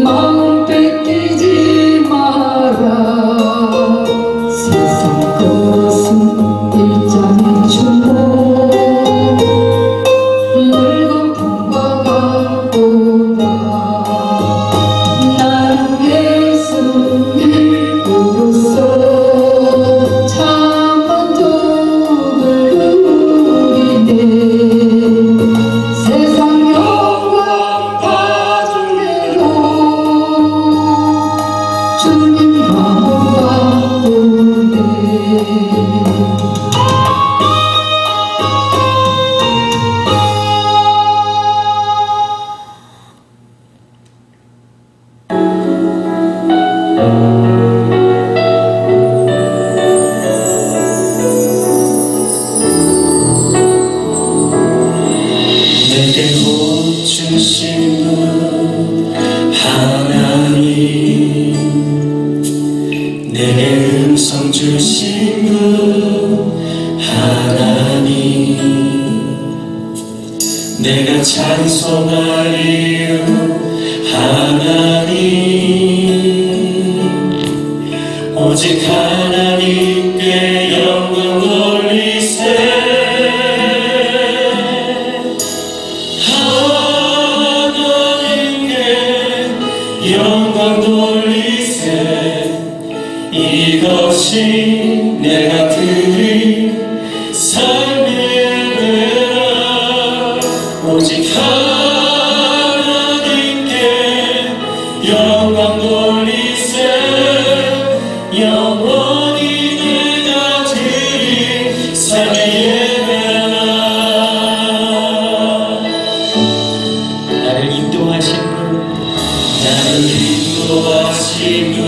마음 뺏기지 마라. 세상 것은 일장의 충고 물거품과 같도다. 나는 예수님으로서 참 만족을 누리네. 세상 영광 다 줄래도 주님 마음 바꾸네. 내게 복 주신 분 하나님, 내게 음성 주신 분 하나님, 내가 찬송할 이유 하나님, 오직 하나님께 영광 돌리세. 영광 돌리세. 이것이 내가 드린 삶의 예배라. 오직 하나님께 영광 돌리세. 영원히 내가 드린 삶의 예배라. 나를 인도하신 나를 인도하신 분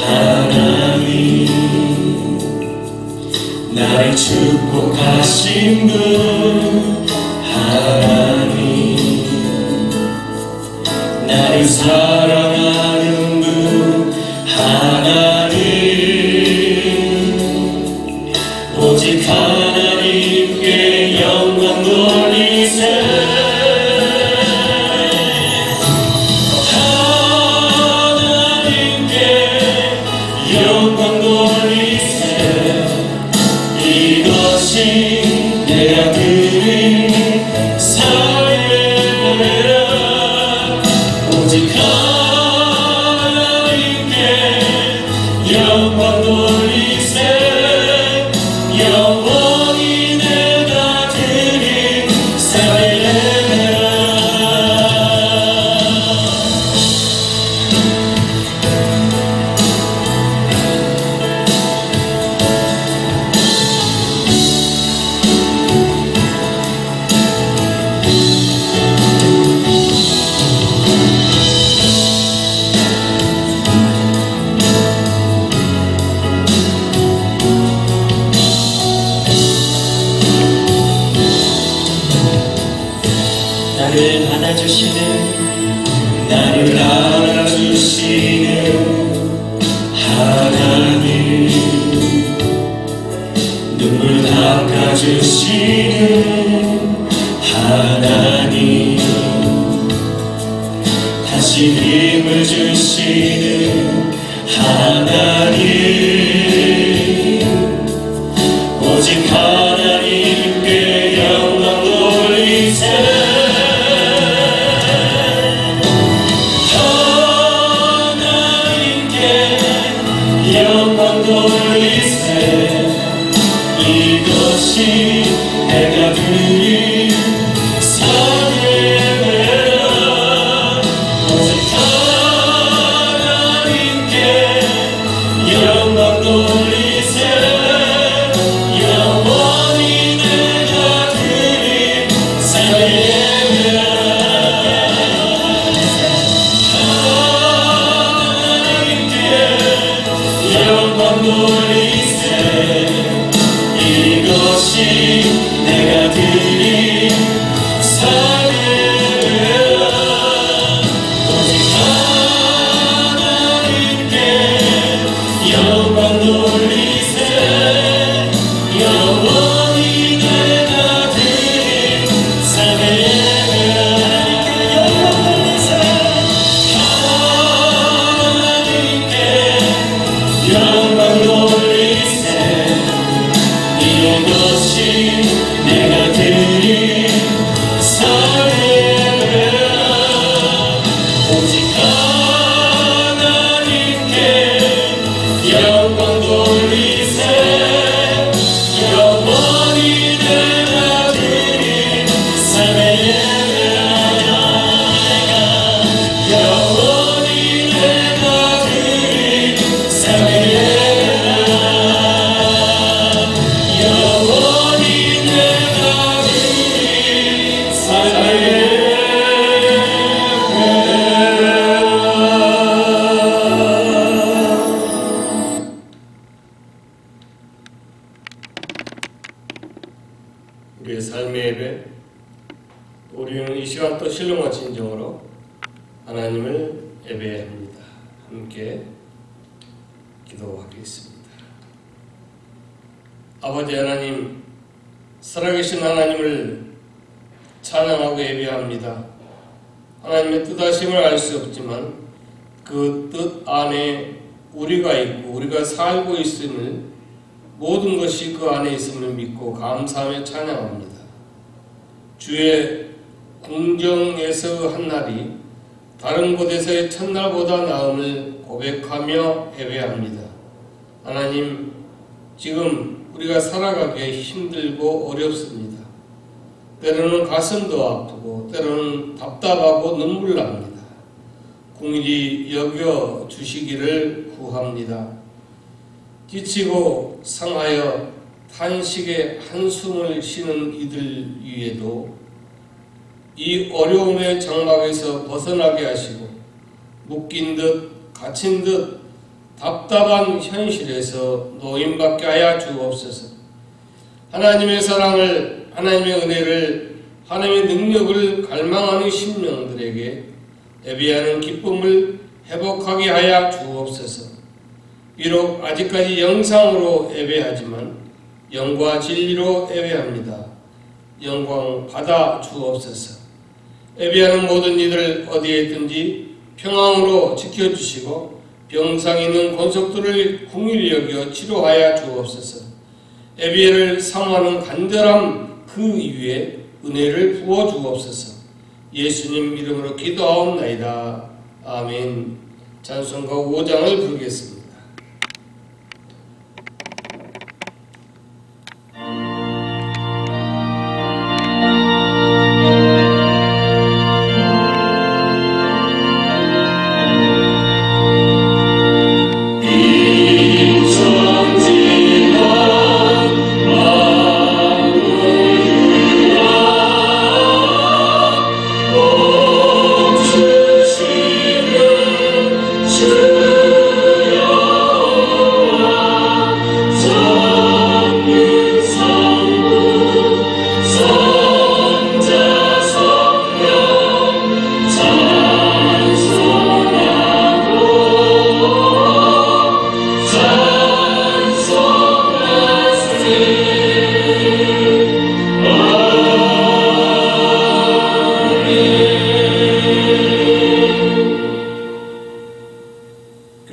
하나님, 나를 축복하신 분 하나님, 나를 사랑하는 분 하나님, 오직 하나님께 영광 돌리세. 영광 돌리세. 이것이 내가 드린 삶의 예배라. 오직 하나님께 영광 돌리세. 영원히 내가 드린 삶의 예배라. 나를 안아주시는, 나를 안아주시는 하나님, 눈물 닦아주시는 하나님, 다시 힘을 주시는 하나님, 오직 하나님께 영광 돌리세. 영광 돌리세. 이것이 내가 드린 삶의 예배라. 오직 하나님께 우리는 이 시간 또 신령과 진정으로 하나님을 예배합니다. 함께 기도하겠습니다. 아버지 하나님, 살아계신 하나님을 찬양하고 예배합니다. 하나님의 뜻하심을 알 수 없지만 그 뜻 안에 우리가 있고 우리가 살고 있음을, 모든 것이 그 안에 있음을 믿고 감사하며 찬양합니다. 주의 궁정에서 한 날이 다른 곳에서의 첫날보다 나음을 고백하며 예배합니다. 하나님, 지금 우리가 살아가기에 힘들고 어렵습니다. 때로는 가슴도 아프고 때로는 답답하고 눈물 납니다. 긍휼히 여겨 주시기를 구합니다. 지치고 상하여 탄식의 한숨을 쉬는 이들 위에도 이 어려움의 장막에서 벗어나게 하시고 묶인 듯 갇힌 듯 답답한 현실에서 노임받게 하여 주옵소서. 하나님의 사랑을, 하나님의 은혜를, 하나님의 능력을 갈망하는 심령들에게 예배하는 기쁨을 회복하게 하여 주옵소서. 비록 아직까지 영상으로 예배하지만 영과 진리로 예배합니다. 영광 받아 주옵소서. 예배하는 모든 이들 어디에 있든지 평안으로 지켜주시고 병상 있는 권속들을 긍휼히 여겨 치료하여 주옵소서. 예배를 사모하는 간절함 그 위에 은혜를 부어 주옵소서. 예수님 이름으로 기도하옵나이다. 아멘. 찬송가 5장을 부르겠습니다.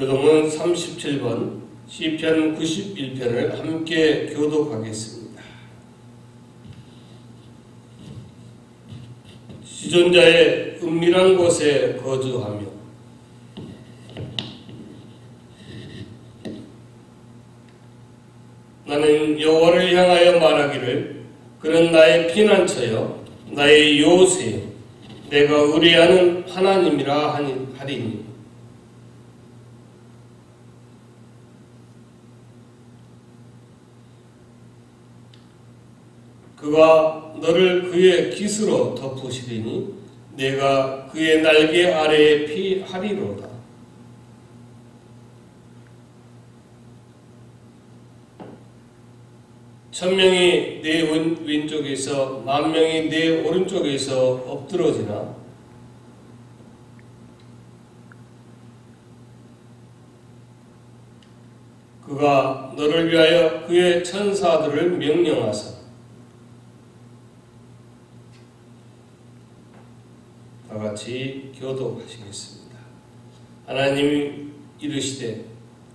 교독은 37번 시편 91편을 함께 교독하겠습니다. 시존자의 은밀한 곳에 거주하며 나는 여호와를 향하여 말하기를 그는 나의 피난처여 나의 요새여 내가 의뢰하는 하나님이라 하리니 그가 너를 그의 깃으로 덮으시리니 내가 그의 날개 아래에 피하리로다. 천명이 내 왼쪽에서 만명이 내 오른쪽에서 엎드러지나 그가 너를 위하여 그의 천사들을 명령하사 다같이 교독하시겠습니다. 하나님이 이르시되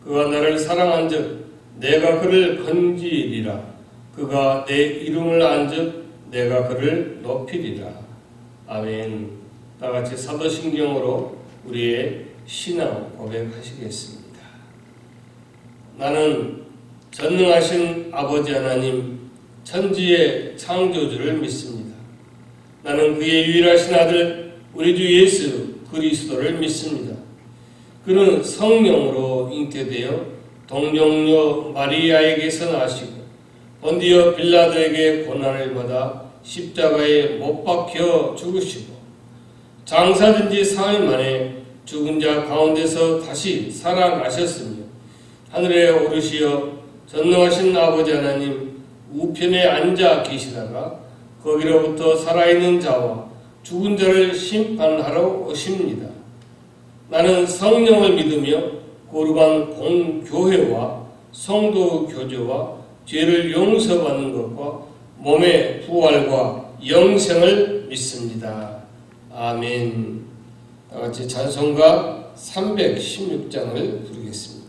그가 나를 사랑한즉 내가 그를 건지리라. 그가 내 이름을 안즉 내가 그를 높이리라. 아멘. 다같이 사도신경으로 우리의 신앙 고백하시겠습니다. 나는 전능하신 아버지 하나님 천지의 창조주를 믿습니다. 나는 그의 유일하신 아들 우리 주 예수 그리스도를 믿습니다. 그는 성령으로 잉태되어 동정녀 마리아에게서 나시고 본디오 빌라도에게 고난을 받아 십자가에 못 박혀 죽으시고 장사된 지 사흘 만에 죽은 자 가운데서 다시 살아나셨으며 하늘에 오르시어 전능하신 아버지 하나님 우편에 앉아 계시다가 거기로부터 살아있는 자와 죽은 자를 심판하러 오십니다. 나는 성령을 믿으며 거룩한 공교회와 성도 교제와 죄를 용서받는 것과 몸의 부활과 영생을 믿습니다. 아멘. 다 같이 찬송가 316장을 부르겠습니다.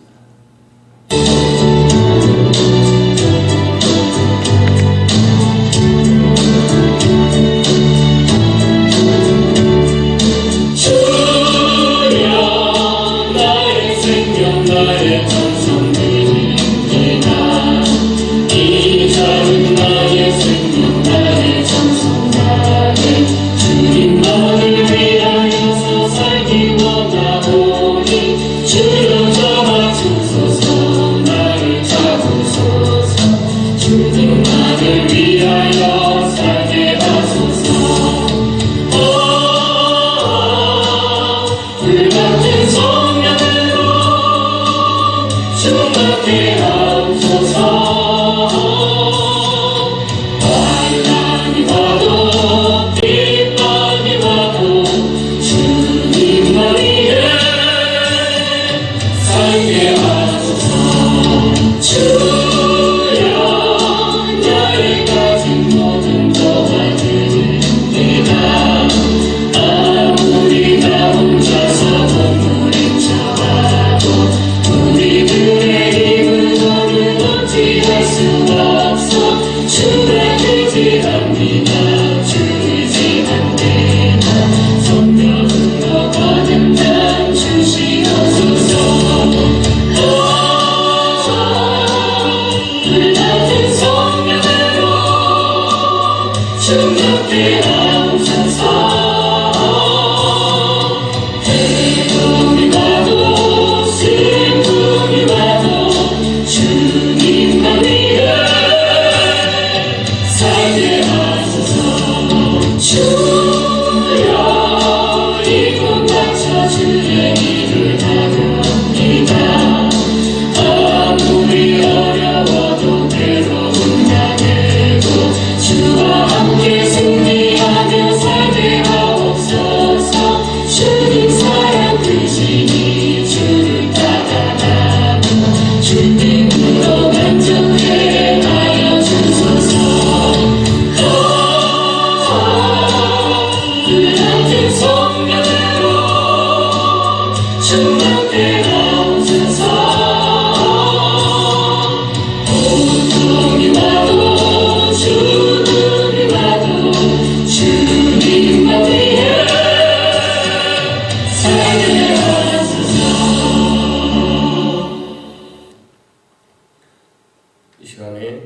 이 시간에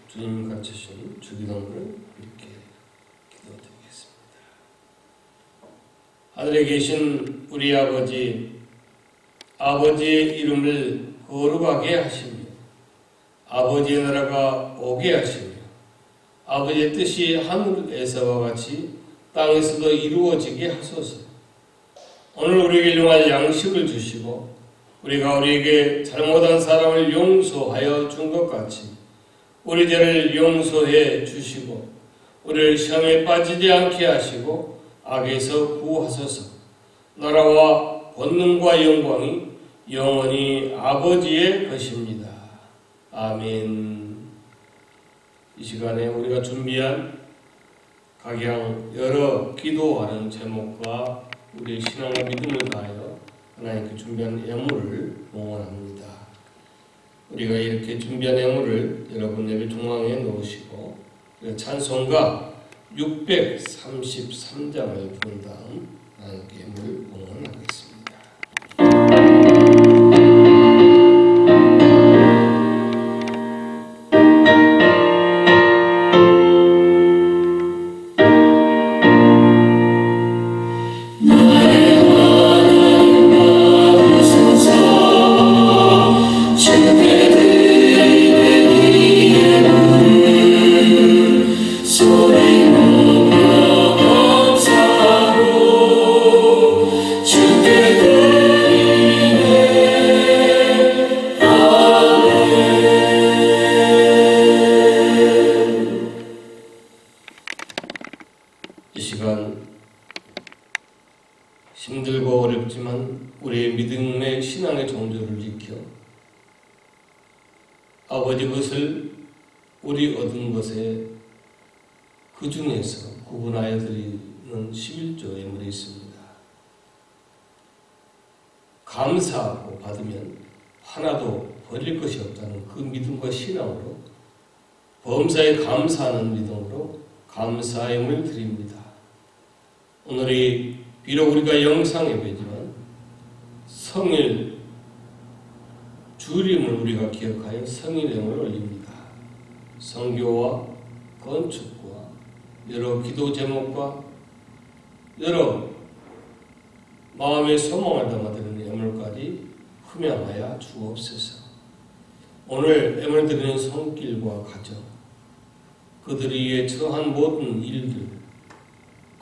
주님 가르치신 주기도문을 이렇게 기도드리겠습니다. 하늘에 계신 우리 아버지의 이름을 거룩하게 하시며 아버지의 나라가 오게 하시며 아버지의 뜻이 하늘에서와 같이 땅에서도 이루어지게 하소서. 오늘 우리에게 용할 양식을 주시고 우리가 우리에게 잘못한 사람을 용서하여 준 것 같이 우리 죄를 용서해 주시고 우리를 시험에 빠지지 않게 하시고 악에서 구하소서. 나라와 권능과 영광이 영원히 아버지의 것입니다. 아멘. 이 시간에 우리가 준비한 각양 여러 기도하는 제목과 우리의 신앙과 믿음을 다하여 하나님께 준비한 예물을 봉헌합니다. 우리가 이렇게 준비한 예물을 여러분 예배 중앙에 놓으시고 찬송가 633장을 부른 다음 하나님께 예물을 봉헌하겠습니다. 주께 시간 힘들고 어렵지만 우리의 믿음의 신앙의 정조를 지켜 아버지 것을 우리 얻은 것에 그 중에서 구분하여 드리는 11조 예물이 있습니다. 감사하고 받으면 하나도 버릴 것이 없다는 그 믿음과 신앙으로 범사에 감사하는 믿음으로 감사임을 드립니다. 오늘이 비록 우리가 영상 예배지만 성일 주일임을 우리가 기억하여 성일행을 올립니다. 성교와 건축과 여러 기도 제목과 여러 마음의 소망을 담아드리는 예물까지 흠양하여 주옵소서. 오늘 예물 드리는 손길과 가정, 그들이 위해 처한 모든 일들,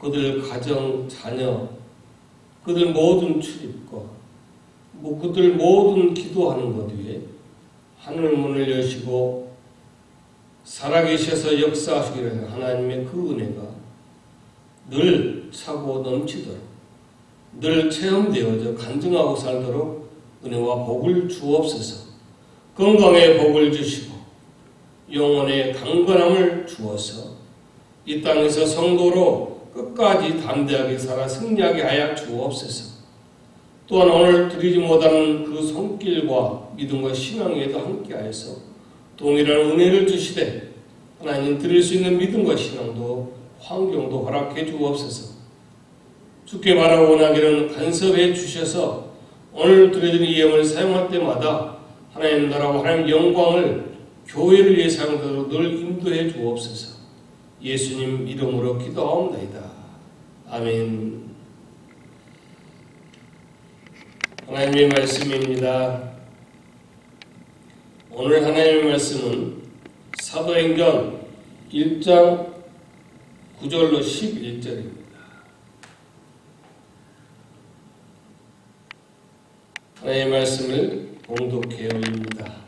그들 가정, 자녀, 그들 모든 출입과 그들 모든 기도하는 것 위에 하늘 문을 여시고 살아계셔서 역사하시기를 하나님의 그 은혜가 늘 차고 넘치도록 늘 체험되어져 간증하고 살도록 은혜와 복을 주옵소서. 건강의 복을 주시고 영혼의 강건함을 주어서 이 땅에서 성도로 끝까지 담대하게 살아 승리하게 하여 주옵소서. 또한 오늘 드리지 못하는 그 손길과 믿음과 신앙 위에도 함께하여서 동일한 은혜를 주시되 하나님 드릴 수 있는 믿음과 신앙도 환경도 허락해 주옵소서. 주께 바라고 원하기를 간섭해 주셔서 오늘 드려진 이 예물을 사용할 때마다 하나님 나라와 하나님 영광을 교회를 위해 사용하도록 늘 인도해 주옵소서. 예수님 이름으로 기도하옵나이다. 아멘. 하나님의 말씀입니다. 오늘 하나님의 말씀은 사도행전 1장 9절로 11절입니다. 하나님의 말씀을 봉독해 올립니다.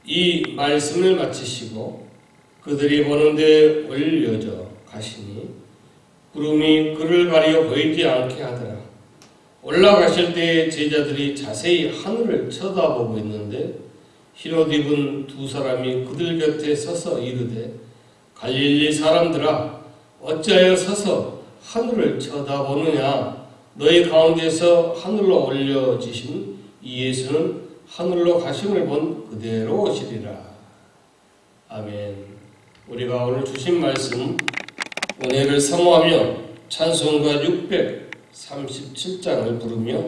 이 말씀을 마치시고 그들이 보는 데 올려져 가시니 구름이 그를 가리어 보이지 않게 하더라. 올라가실 때 제자들이 자세히 하늘을 쳐다보고 있는데 흰옷 입은 두 사람이 그들 곁에 서서 이르되 갈릴리 사람들아 어찌하여 서서 하늘을 쳐다보느냐. 너희 가운데서 하늘로 올려지신 이 예수는 하늘로 가심을 본 그대로 오시리라. 아멘. 우리가 오늘 주신 말씀 은혜를 사모하며 찬송가 637장을 부르며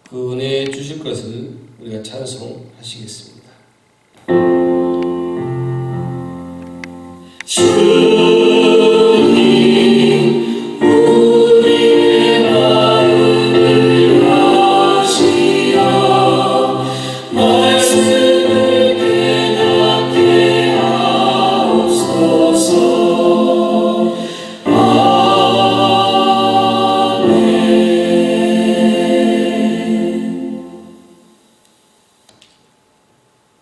그 은혜 주실 것을 우리가 찬송하시겠습니다. 주님 우리의 마음을 아시어 말씀을 깨닫게 하옵소서. 아멘.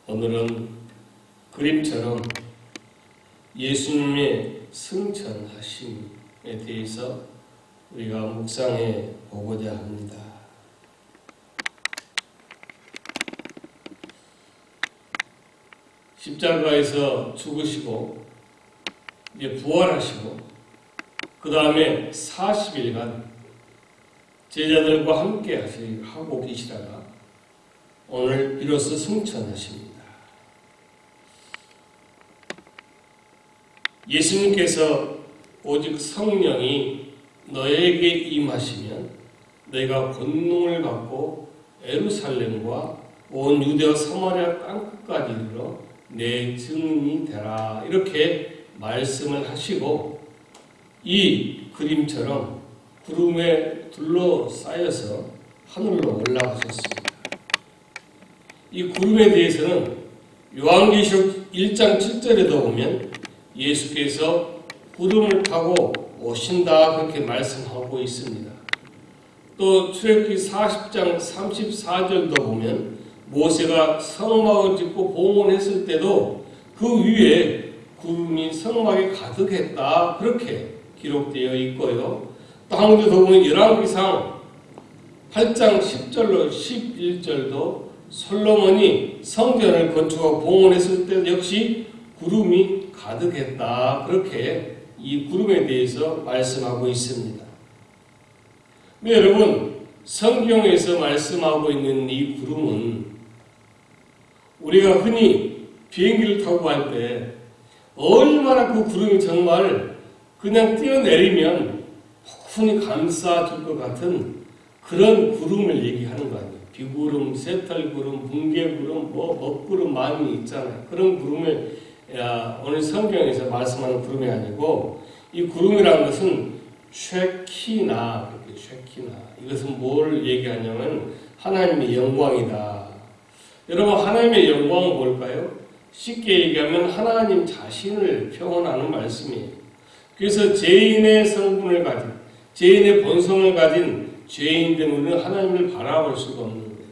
오늘은 그림처럼 예수님의 승천하심에 대해서 우리가 묵상해 보고자 합니다. 십자가에서 죽으시고 이제 부활하시고 그 다음에 40일간 제자들과 함께 하고 계시다가 오늘 비로소 승천하십니다. 예수님께서 오직 성령이 너에게 임하시면 너희가 권능을 받고 예루살렘과 온 유대와 사마리아 땅끝까지 이르러 내 증인이 되라 이렇게 말씀을 하시고 이 그림처럼 구름에 둘러싸여서 하늘로 올라가셨습니다. 이 구름에 대해서는 요한계시록 1장 7절에도 보면 예수께서 구름을 타고 오신다 그렇게 말씀하고 있습니다. 또 출애굽기 40장 34절도 보면 모세가 성막을 짓고 봉헌했을 때도 그 위에 구름이 성막에 가득했다 그렇게 기록되어 있고요. 또 한 군데 더 보면 열왕기상 8장 10절로 11절도 솔로몬이 성전을 건축하고 봉헌했을 때 역시 구름이 가득했다. 그렇게 이 구름에 대해서 말씀하고 있습니다. 네, 여러분, 성경에서 말씀하고 있는 이 구름은 우리가 흔히 비행기를 타고 갈 때 얼마나 그 구름이 정말 그냥 뛰어내리면 폭풍이 감싸줄 것 같은 그런 구름을 얘기하는 거 아니에요. 비구름, 새털구름, 붕괴구름, 먹구름 많이 있잖아요. 그런 구름을 오늘 성경에서 말씀하는 구름이 아니고 이 구름이라는 것은 쉐키나, 그렇게 쉐키나, 이것은 뭘 얘기하냐면 하나님의 영광이다. 여러분, 하나님의 영광은 뭘까요? 쉽게 얘기하면 하나님 자신을 표현하는 말씀이에요. 그래서 죄인의 성분을 가진, 죄인의 본성을 가진 죄인된 우리는 하나님을 바라볼 수가 없는 거예요.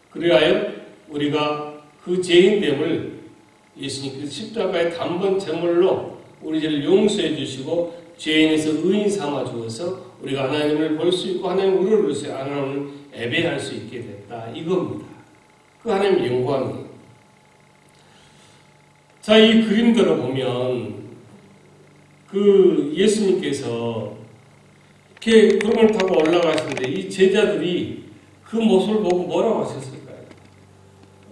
그래야 우리가 그 죄인됨을 예수님께서 십자가의 단번 제물로 우리 죄를 용서해 주시고 죄인에서 의인 삼아 주어서 우리가 하나님을 볼 수 있고 하나님을 우러러서 하나님을 예배할 수 있게 됐다. 이겁니다. 그 하나님의 영광이에요. 자, 이 그림들을 보면 그 예수님께서 이렇게 구름을 타고 올라가시는데 이 제자들이 그 모습을 보고 뭐라고 하셨을까요?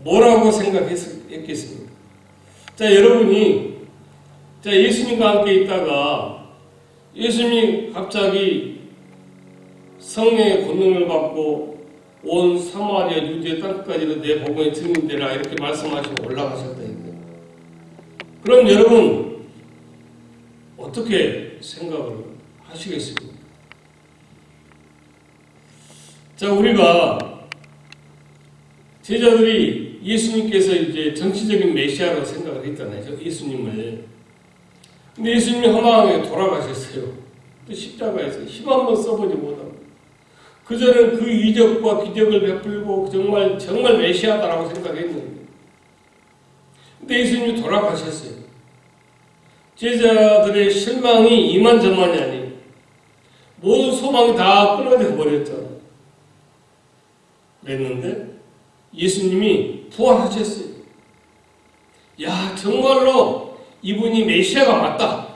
뭐라고 생각했겠습니까? 자, 여러분이 예수님과 함께 있다가 예수님이 갑자기 성령의 권능을 받고 온 사마리아 유대 땅까지도 내 복음의 증인되라 이렇게 말씀하시고 올라가셨다 했어요. 그럼 여러분 어떻게 생각을 하시겠습니까? 자, 우리가 제자들이 예수님께서 이제 정치적인 메시아라고 생각을 했잖아요. 예수님을. 근데 예수님이 험하게 돌아가셨어요. 또 십자가에서 힘 한번 써보지 못하고. 그전에는 그 이적과 기적을 베풀고 정말 메시아다라고 생각했는데. 근데 예수님이 돌아가셨어요. 제자들의 실망이 이만저만이 아니에요. 모든 소망이 다 끊어져 버렸잖아요. 그랬는데 예수님이 부활하셨어요. 야, 정말로 이분이 메시아가 맞다.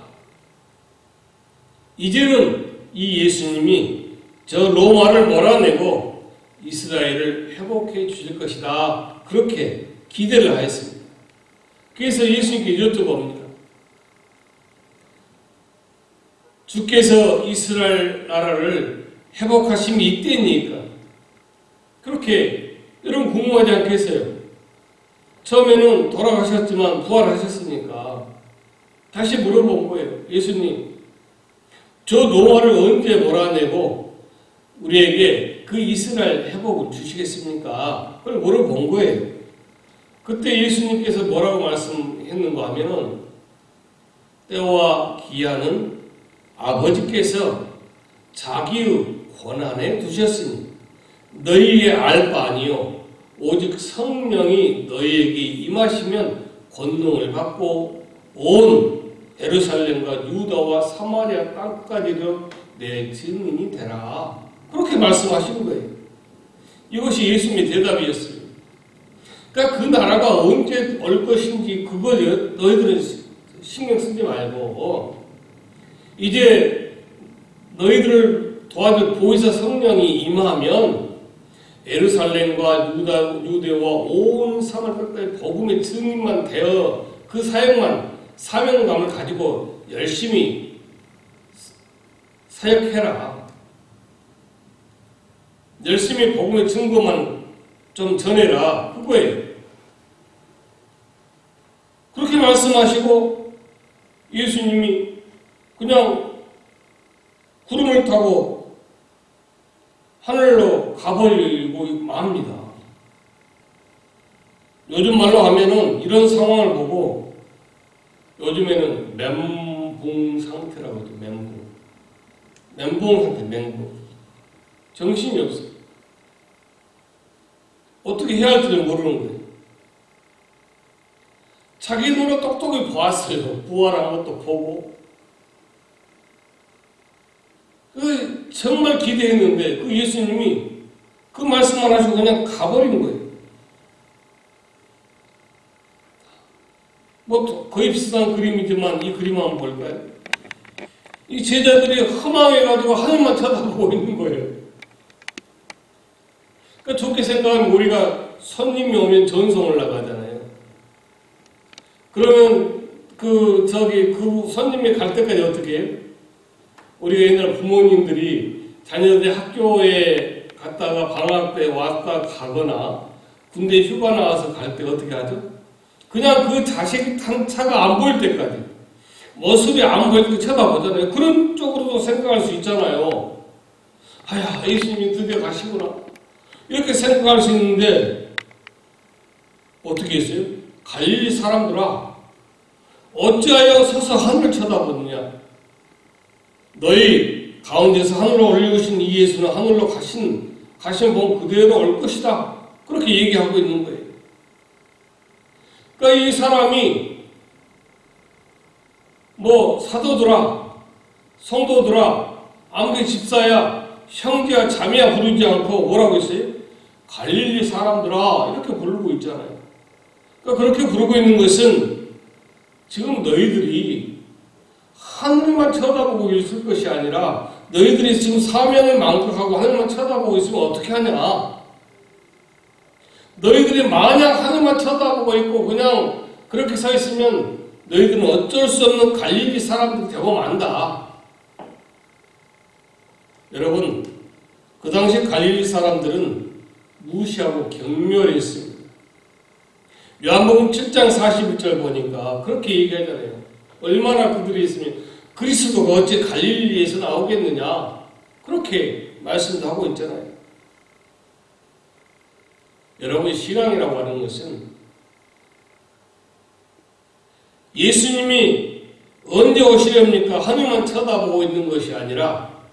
이제는 이 예수님이 저 로마를 몰아내고 이스라엘을 회복해 주실 것이다. 그렇게 기대를 하였습니다. 그래서 예수님께 여쭤봅니다. 주께서 이스라엘 나라를 회복하심이 이때니까 그렇게 여러분 궁금하지 않겠어요? 처음에는 돌아가셨지만 부활하셨으니까 다시 물어본 거예요. 예수님, 저 노아를 언제 몰아내고 우리에게 그 이스라엘 회복을 주시겠습니까? 그걸 물어본 거예요. 그때 예수님께서 뭐라고 말씀했는가 하면은 때와 기한은 아버지께서 자기의 권한에 두셨으니 너희의 알 바 아니요 오직 성령이 너희에게 임하시면 권능을 받고 온 예루살렘과 유다와 사마리아 땅까지도 내 증인이 되라. 그렇게 말씀하신 거예요. 이것이 예수님의 대답이었어요. 그러니까 그 나라가 언제 올 것인지 그거 너희들은 신경 쓰지 말고 이제 너희들을 도와줄 보혜사 성령이 임하면 예루살렘과 유대와 온 사마리아까지 복음의 증인만 되어 그 사명감을 가지고 열심히 사역해라. 열심히 복음의 증거만 좀 전해라. 그거예요. 그렇게 말씀하시고 예수님이 그냥 구름을 타고 하늘로 가버리고 맙니다. 요즘 말로 하면은 이런 상황을 보고 요즘에는 멘붕 상태라고 하죠. 멘붕 상태, 멘붕. 정신이 없어요. 어떻게 해야 할지를 모르는 거예요. 자기 눈으로 똑똑히 보았어요. 부활한 것도 보고 정말 기대했는데 그 예수님이 그 말씀만 하시고 그냥 가버린 거예요. 뭐 거의 비슷한 그림이지만 이 그림 한번 볼까요? 이 제자들이 허망해가지고 하늘만 쳐다보고 있는 거예요. 그러니까 좋게 생각하면 우리가 손님이 오면 전송을 나가잖아요. 그러면 그 손님이 갈 때까지 어떻게 해요? 우리가 옛날 부모님들이 자녀들이 학교에 갔다가 방학 때 왔다 가거나 군대 휴가 나와서 갈 때 어떻게 하죠? 그냥 그 자식 탄 차가 안 보일 때까지, 모습이 안 보일 때 쳐다보잖아요. 그런 쪽으로도 생각할 수 있잖아요. 아야, 예수님이 드디어 가시구나. 이렇게 생각할 수 있는데 어떻게 했어요? 갈릴리 사람들아, 어찌하여 서서 하늘을 쳐다보느냐? 너희 가운데서 하늘로 올리우신 이 예수는 하늘로 가신 본 그대로 올 것이다. 그렇게 얘기하고 있는 거예요. 그러니까 이 사람이 뭐 사도들아, 성도들아, 아무리 집사야, 형제야, 자매야 부르지 않고 뭐라고 했어요? 갈릴리 사람들아 이렇게 부르고 있잖아요. 그러니까 그렇게 부르고 있는 것은 지금 너희들이 하늘만 쳐다보고 있을 것이 아니라 너희들이 지금 사명을 망각하고 하늘만 쳐다보고 있으면 어떻게 하냐? 너희들이 만약 하늘만 쳐다보고 있고 그냥 그렇게 서 있으면 너희들은 어쩔 수 없는 갈릴리 사람들이 되고 만다. 여러분, 그 당시 갈릴리 사람들은 무시하고 경멸했습니다. 요한복음 7장 41절 보니까 그렇게 얘기하잖아요. 얼마나 그들이 있으면 그리스도가 어찌 갈릴리에서 나오겠느냐, 그렇게 말씀도 하고 있잖아요. 여러분, 신앙이라고 하는 것은 예수님이 언제 오시렵니까? 하늘만 쳐다보고 있는 것이 아니라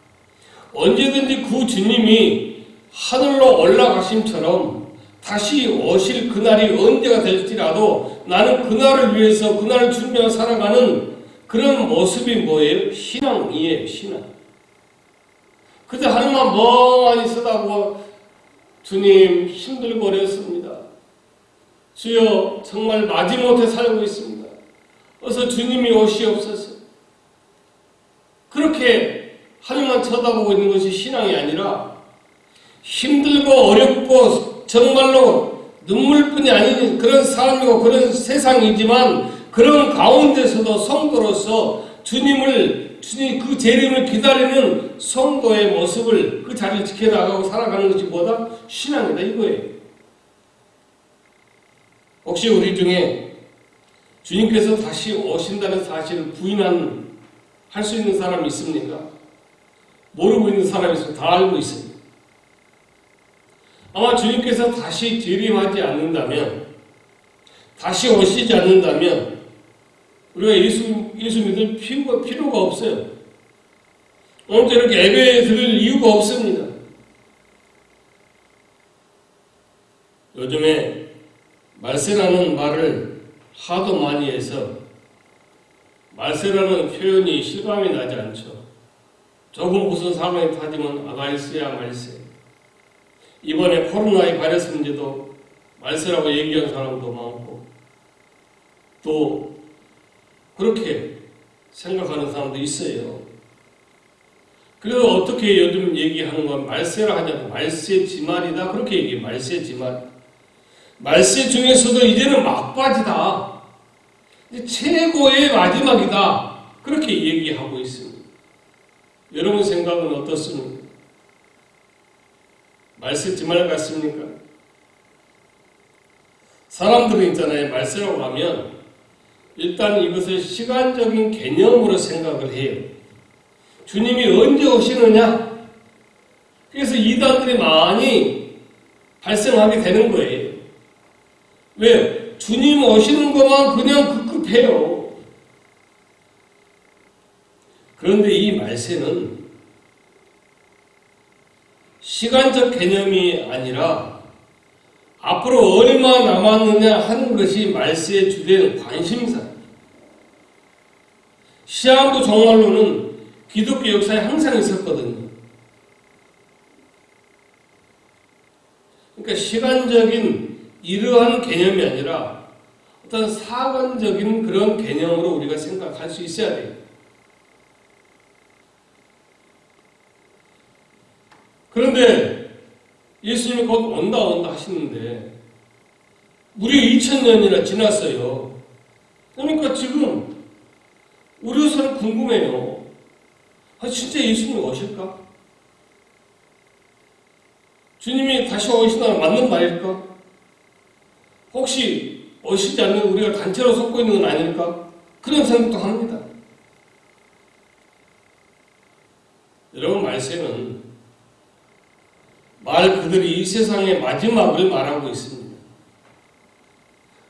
언제든지 그 주님이 하늘로 올라가심처럼 다시 오실 그날이 언제가 될지라도 나는 그날을 위해서 그날을 준비하며 살아가는 그런 모습이 뭐예요? 신앙이에요. 신앙. 그저 하늘만 멍하니 쳐다보고 주님 힘들고 어렵습니다. 주여 정말 마지못해 살고 있습니다. 어서 주님이 오시옵소서. 그렇게 하늘만 쳐다보고 있는 것이 신앙이 아니라 힘들고 어렵고 정말로 눈물뿐이 아닌 그런 삶이고 그런 세상이지만 그런 가운데서도 성도로서 주님 그 재림을 기다리는 성도의 모습을 그 자리를 지켜나가고 살아가는 것이 뭐다? 신앙이다 이거예요. 혹시 우리 중에 주님께서 다시 오신다는 사실을 할 수 있는 사람이 있습니까? 모르고 있는 사람이 있으면 다 알고 있습니다. 아마 주님께서 다시 재림하지 않는다면, 다시 오시지 않는다면 우리가 예수 믿을 필요가 없어요. 오늘도 이렇게 예배 드릴 이유가 없습니다. 요즘에 말세라는 말을 하도 많이 해서 말세라는 표현이 실감이 나지 않죠. 조금 무슨 상황이 타지면 말세야 말세. 이번에 코로나의 바이러스 문제도 말세라고 얘기한 사람도 많고 또 그렇게 생각하는 사람도 있어요. 그래서 어떻게 요즘 얘기하는 건 말세라 하냐고, 말세 지말이다 그렇게 얘기해요. 말세 지말. 말세 중에서도 이제는 막바지다. 최고의 마지막이다. 그렇게 얘기하고 있습니다. 여러분 생각은 어떻습니까? 말세 지말 같습니까? 사람들은 있잖아요. 말세라고 하면 일단 이것을 시간적인 개념으로 생각을 해요. 주님이 언제 오시느냐? 그래서 이단들이 많이 발생하게 되는 거예요. 왜? 주님 오시는 것만 그냥 급급해요. 그런데 이 말세는 시간적 개념이 아니라 앞으로 얼마 남았느냐 하는 것이 말세의 주된 관심사입니다. 시한부 종말론은 기독교 역사에 항상 있었거든요. 그러니까 시간적인 이러한 개념이 아니라 어떤 사관적인 그런 개념으로 우리가 생각할 수 있어야 돼요. 그런데 예수님이 곧 온다 하시는데 우리 2000년이나 지났어요. 그러니까 지금 우리로서는 궁금해요. 진짜 예수님이 오실까? 주님이 다시 오시다는 맞는 말일까? 혹시 오시지 않는 우리가 단체로 속고 있는 건 아닐까? 그런 생각도 합니다. 여러분, 말세는 말 그대로 이 세상의 마지막을 말하고 있습니다.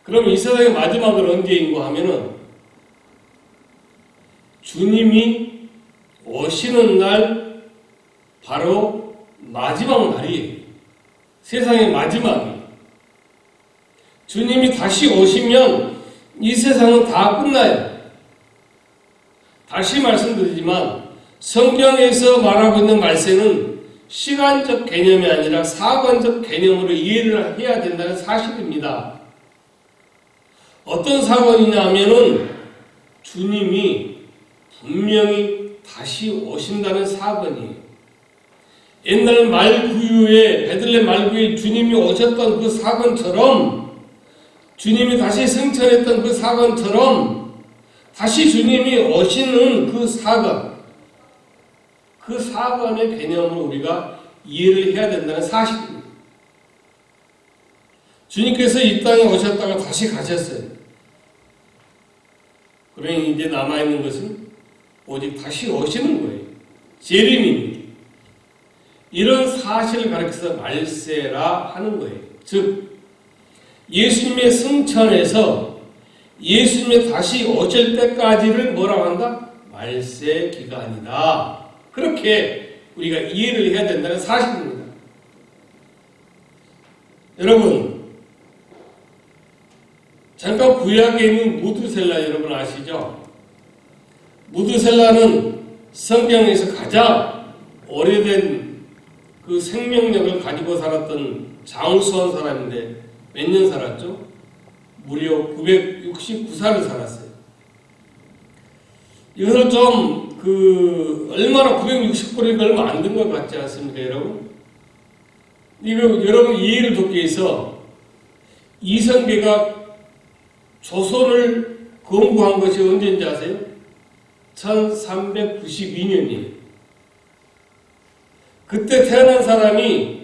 그럼 이 세상의 마지막은 언제인고 하면은 주님이 오시는 날 바로 마지막 날이에요. 세상의 마지막이에요. 주님이 다시 오시면 이 세상은 다 끝나요. 다시 말씀드리지만 성경에서 말하고 있는 말세는 시간적 개념이 아니라 사관적 개념으로 이해를 해야 된다는 사실입니다. 어떤 사건이냐 하면은 주님이 분명히 다시 오신다는 사건이에요. 옛날 말구유에 베들레헴 말구유에 주님이 오셨던 그 사건처럼 주님이 다시 승천했던 그 사건처럼 다시 주님이 오시는 그 사건, 그 사건의 개념으로 우리가 이해를 해야 된다는 사실입니다. 주님께서 이 땅에 오셨다가 다시 가셨어요. 그러니 이제 남아있는 것은 오직 다시 오시는 거예요. 재림입니다. 이런 사실을 가리켜서 말세라 하는 거예요. 즉 예수님의 승천에서 예수님이 다시 오실 때까지를 뭐라고 한다? 말세 기간이다. 그렇게 우리가 이해를 해야 된다는 사실입니다. 여러분, 잠깐 구약에 있는 무드셀라 여러분 아시죠? 무드셀라는 성경에서 가장 오래된 그 생명력을 가지고 살았던 장수한 사람인데 몇 년 살았죠? 무려 969살을 살았어요. 이것을 좀 얼마나 969살이 얼마 안 된 것 같지 않습니까, 여러분? 이거 여러분 이해를 돕기 위해서 이성계가 조선을 건국한 것이 언제인지 아세요? 1392년이에요. 그때 태어난 사람이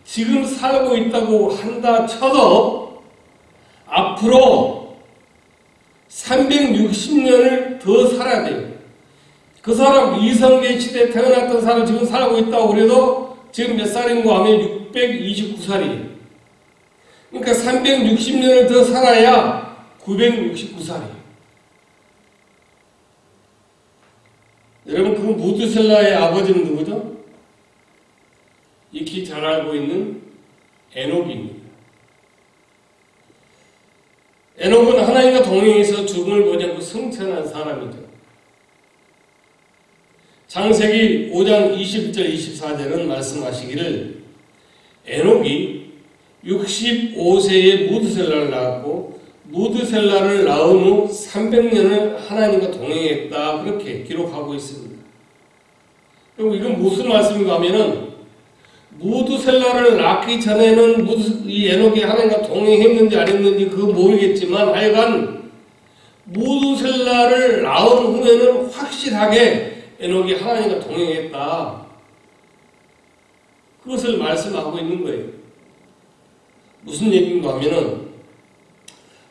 지금 살고 있다고 한다 쳐도 앞으로 360년을 더 살아야 돼요. 그 사람 이성계 시대에 태어났던 사람 지금 살고 있다고 그래도 지금 몇 살인고 하면 629살이에요. 그러니까 360년을 더 살아야 969살이에요. 여러분, 그 무드셀라의 아버지는 누구죠? 익히 잘 알고 있는 에녹입니다. 에녹은 하나님과 동행해서 죽음을 보지 않고 승천한 사람이죠. 창세기 5장 21절 24절은 말씀하시기를 에녹이 65세에 무드셀라를 낳았고 무드셀라를 낳은 후 300년을 하나님과 동행했다. 그렇게 기록하고 있습니다. 그리고 이건 무슨 말씀인가 하면은 무드셀라를 낳기 전에는 이 에녹이 하나님과 동행했는지 안 했는지 그거 모르겠지만 하여간 무드셀라를 낳은 후에는 확실하게 에녹이 하나님과 동행했다. 그것을 말씀하고 있는 거예요. 무슨 얘기인가 하면은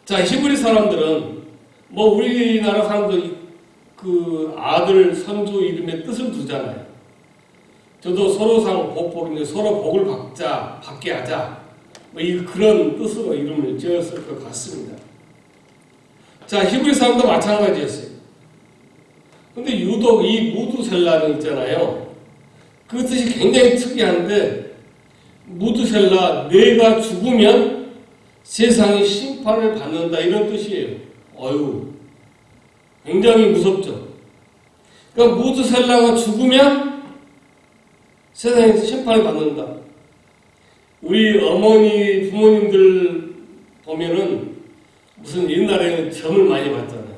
자, 히브리 사람들은 뭐 우리나라 사람들 그 아들 선조 이름에 뜻을 두잖아요. 저도 서로상 복복인데 서로 복을 받게 하자. 뭐 그런 뜻으로 이름을 지었을 것 같습니다. 자, 히브리 사람도 마찬가지였어요. 근데 유독 이 무드셀라는 있잖아요. 그 뜻이 굉장히 특이한데 무드셀라, 내가 죽으면 세상이 심판을 받는다 이런 뜻이에요. 어휴, 굉장히 무섭죠. 그러니까 무드셀라가 죽으면 세상에서 심판을 받는다. 우리 어머니 부모님들 보면은 무슨 옛날에는 점을 많이 봤잖아요.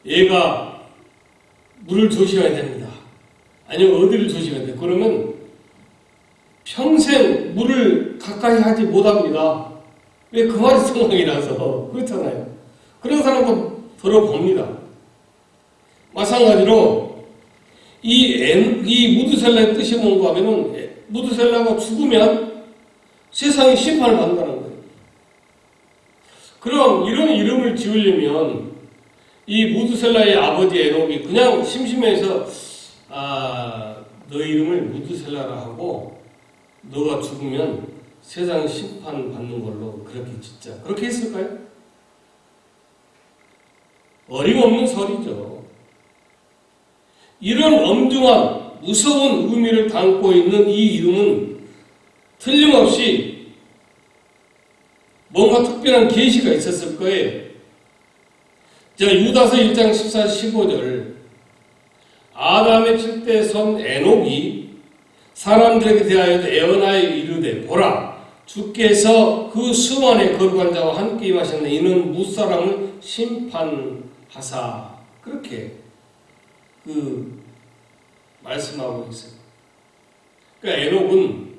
얘가 물을 조심해야 됩니다. 아니면 어디를 조심해야 돼. 그러면 평생 물을 가까이 하지 못합니다. 왜? 그 말이 상황이라서. 그렇잖아요. 그런 사람도 들어봅니다. 마찬가지로 이 무드셀라의 뜻이 뭔가 하면은 무드셀라가 죽으면 세상이 심판을 받는다는 거예요. 그럼 이런 이름을 지으려면 이 무드셀라의 아버지 에녹이 그냥 심심해서 너 이름을 무드셀라라 하고 너가 죽으면 세상 심판 받는 걸로 그렇게 짓자. 그렇게 했을까요? 어림없는 설이죠. 이런 엄중한 무서운 의미를 담고 있는 이 이름은 틀림없이 뭔가 특별한 계시가 있었을 거예요. 자, 유다서 1장 14, 15절 아담의 7대 son 에녹이 사람들에게 대하여 애언하여 이르되 보라 주께서 그 수원의 거룩한 자와 함께 임하셨네 이는 무사람을 심판하사 그렇게 말씀하고 있어요. 그러니까 에녹은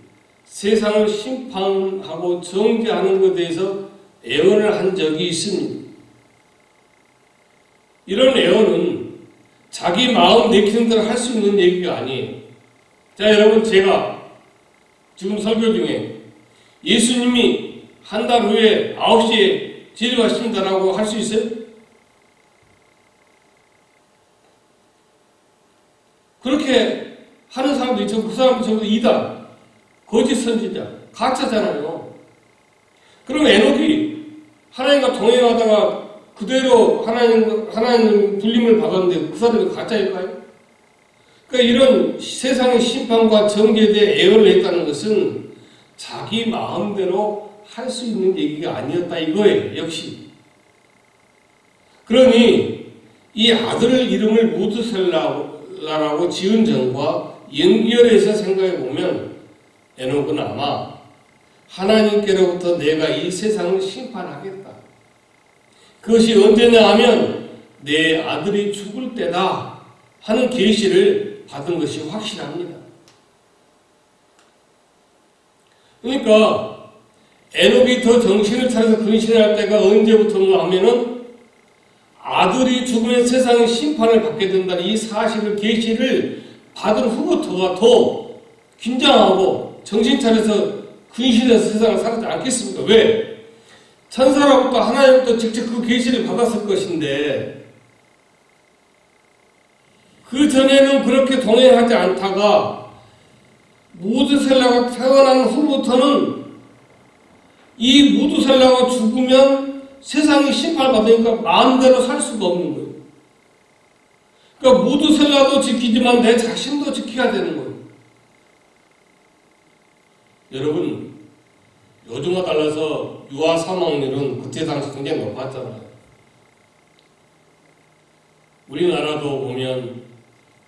세상을 심판하고 정죄하는 것에 대해서 애언을 한 적이 있습니다. 이런 애언은 자기 마음 내키는 대로 할 수 있는 얘기가 아니에요. 자, 여러분, 제가 지금 설교 중에 예수님이 한 달 후에 9시에 재림하신다라고 할 수 있어요? 그렇게 하는 사람도 있죠. 그 사람도 전부 이단, 거짓 선지자, 가짜잖아요. 그럼 에녹이 하나님과 동행하다가 그대로 하나님 불림을 받았는데 그 사람이 가짜일까요? 그러니까 이런 세상의 심판과 정죄에 대해 애언을 했다는 것은 자기 마음대로 할 수 있는 얘기가 아니었다 이거예요. 역시. 그러니 이 아들 이름을 무드셀라라고 지은 점과 연결해서 생각해 보면 에녹은 아마 하나님께로부터 내가 이 세상을 심판하겠다. 그것이 언제냐 하면 내 아들이 죽을 때다 하는 계시를 받은 것이 확실합니다. 그러니까 에녹이 더 정신을 차려서 근신을 할 때가 언제부터인가 하면은 아들이 죽으면 세상의 심판을 받게 된다는 이 사실을 계시를 받은 후부터가 더 긴장하고 정신 차려서 근신해서 세상을 살지 않겠습니까? 왜? 천사로부터 하나님부터 직접 그 계시를 받았을 것인데 그 전에는 그렇게 동행하지 않다가 무드셀라가 태어난 후부터는 이 무드셀라가 죽으면 세상이 심판을 받으니까 마음대로 살 수가 없는 거예요. 그러니까 무드셀라도 지키지만 내 자신도 지켜야 되는 거예요. 여러분, 요즘과 달라서 유아 사망률은 그때 당시 굉장히 높았잖아요. 우리나라도 보면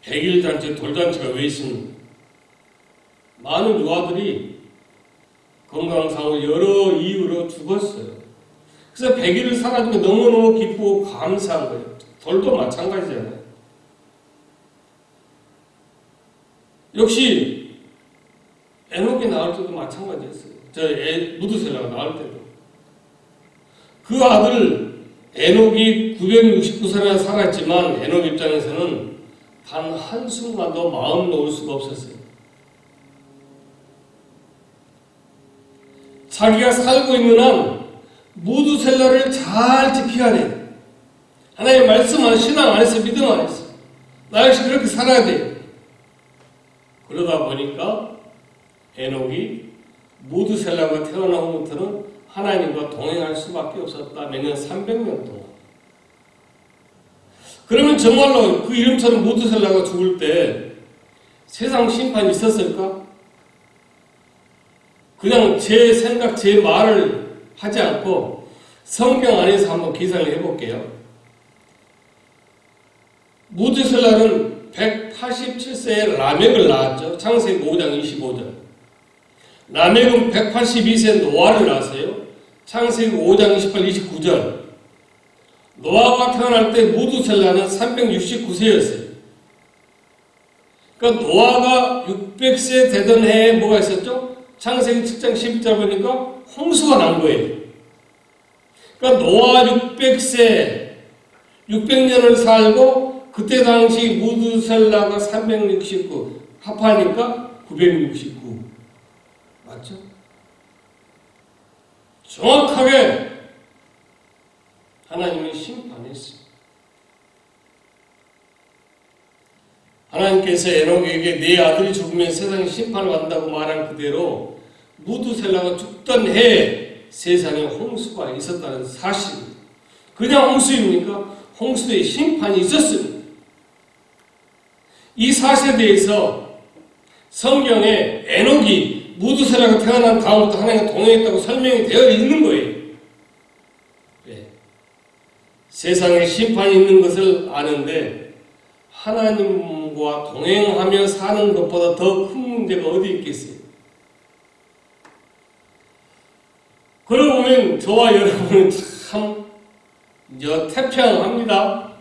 100일 잔치, 돌잔치가 왜 있습니까? 많은 유아들이 건강상으로 여러 이유로 죽었어요. 그래서 100일을 살아준 게 너무너무 기쁘고 감사한 거예요. 돌도 마찬가지잖아요. 역시 에녹이 나올 때도 마찬가지였어요. 무드셀라가 나올 때도. 그 아들 에녹이 969세나 살았지만 에녹 입장에서는 단 한순간도 마음 놓을 수가 없었어요. 자기가 살고 있는 한 무드셀라를 잘 지켜야 돼. 하나님의 말씀 안 신앙 안에서 믿음 안에서 나 역시 그렇게 살아야 돼. 그러다 보니까 에녹이 무드셀라가 태어난 후부터는 하나님과 동행할 수밖에 없었다. 매년 300년 동안. 그러면 정말로 그 이름처럼 무드셀라가 죽을 때 세상 심판이 있었을까? 그냥 제 생각, 제 말을 하지 않고 성경 안에서 한번 기사를 해볼게요. 무드셀라는 187세에 라멕을 낳았죠. 창세기 5장 25절. 라멕은 182세 노아를 낳았어요. 창세기 5장 28, 29절. 노아가 태어날 때 무두셀라는 369세였어요. 그러니까 노아가 600세 되던 해에 뭐가 있었죠? 창세기 7장 12절 보니까 홍수가 난 거예요. 그러니까 노아 600세, 600년을 살고 그때 당시 무두셀라가 369, 합하니까 969. 맞죠? 정확하게 하나님은 심판했어요. 하나님께서 에녹에게 네 아들이 죽으면 세상에 심판을 받는다고 말한 그대로 무두셀라가 죽던 해에 세상에 홍수가 있었다는 사실입니다. 그냥 홍수입니까? 홍수에 심판이 있었습니다. 이 사실에 대해서 성경에 에녹이 무두셀라가 태어난 다음부터 하나님과 동행했다고 설명이 되어 있는 거예요. 네. 세상에 심판이 있는 것을 아는데 하나님과 동행하며 사는 것보다 더 큰 문제가 어디 있겠어요? 그러고 보면 저와 여러분은 참 태평합니다.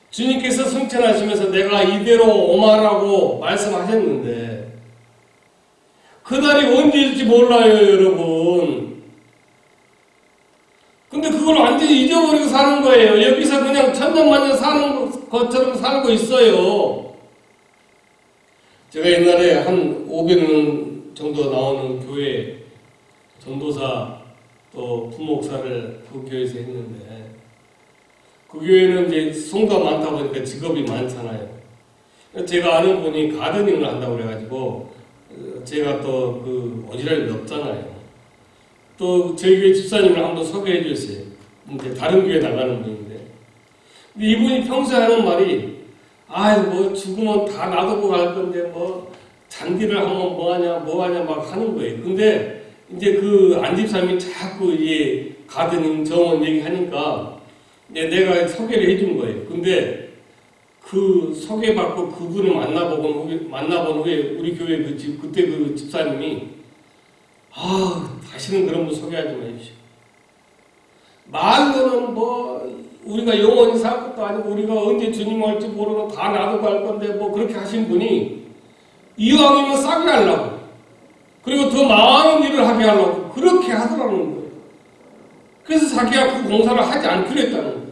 주님께서 승천하시면서 내가 이대로 오마라고 말씀하셨는데 그날이 언제일지 몰라요, 여러분. 근데 그걸 완전히 잊어버리고 사는 거예요. 여기서 그냥 천년만년 사는 것처럼 살고 있어요. 제가 옛날에 한 500명 정도 나오는 교회 전도사 또 부목사를 그 교회에서 했는데 그 교회는 이제 성도가 많다 보니까 직업이 많잖아요. 제가 아는 분이 가드닝을 한다고 그래가지고 제가 또 그 어지간히 없잖아요. 또 저희 교회 집사님을 한번 소개해 주셨어요. 이제 다른 교회 나가는 분인데. 근데 이분이 평소에 하는 말이 아유 뭐 죽으면 다 놔두고 갈 건데 뭐 잔디를 하면 뭐하냐 막 하는 거예요. 근데 이제 그 안집사님이 자꾸 이게 가드닝 정원 얘기하니까 내가 소개를 해준 거예요. 근데 그 소개받고 그분을 만나본 후에 우리 교회 그때 그 집사님이 다시는 그런 분 소개하지 마십시오. 말로는 뭐 우리가 영원히 살 것도 아니고 우리가 언제 주님 올지 모르고 다 놔두고 갈 건데 뭐 그렇게 하신 분이 이왕이면 싸게 하려고 그리고 더 많은 일을 하게 하려고 그렇게 하더라는 거예요. 그래서 자기가 그 공사를 하지 않기로 했다는 거예요.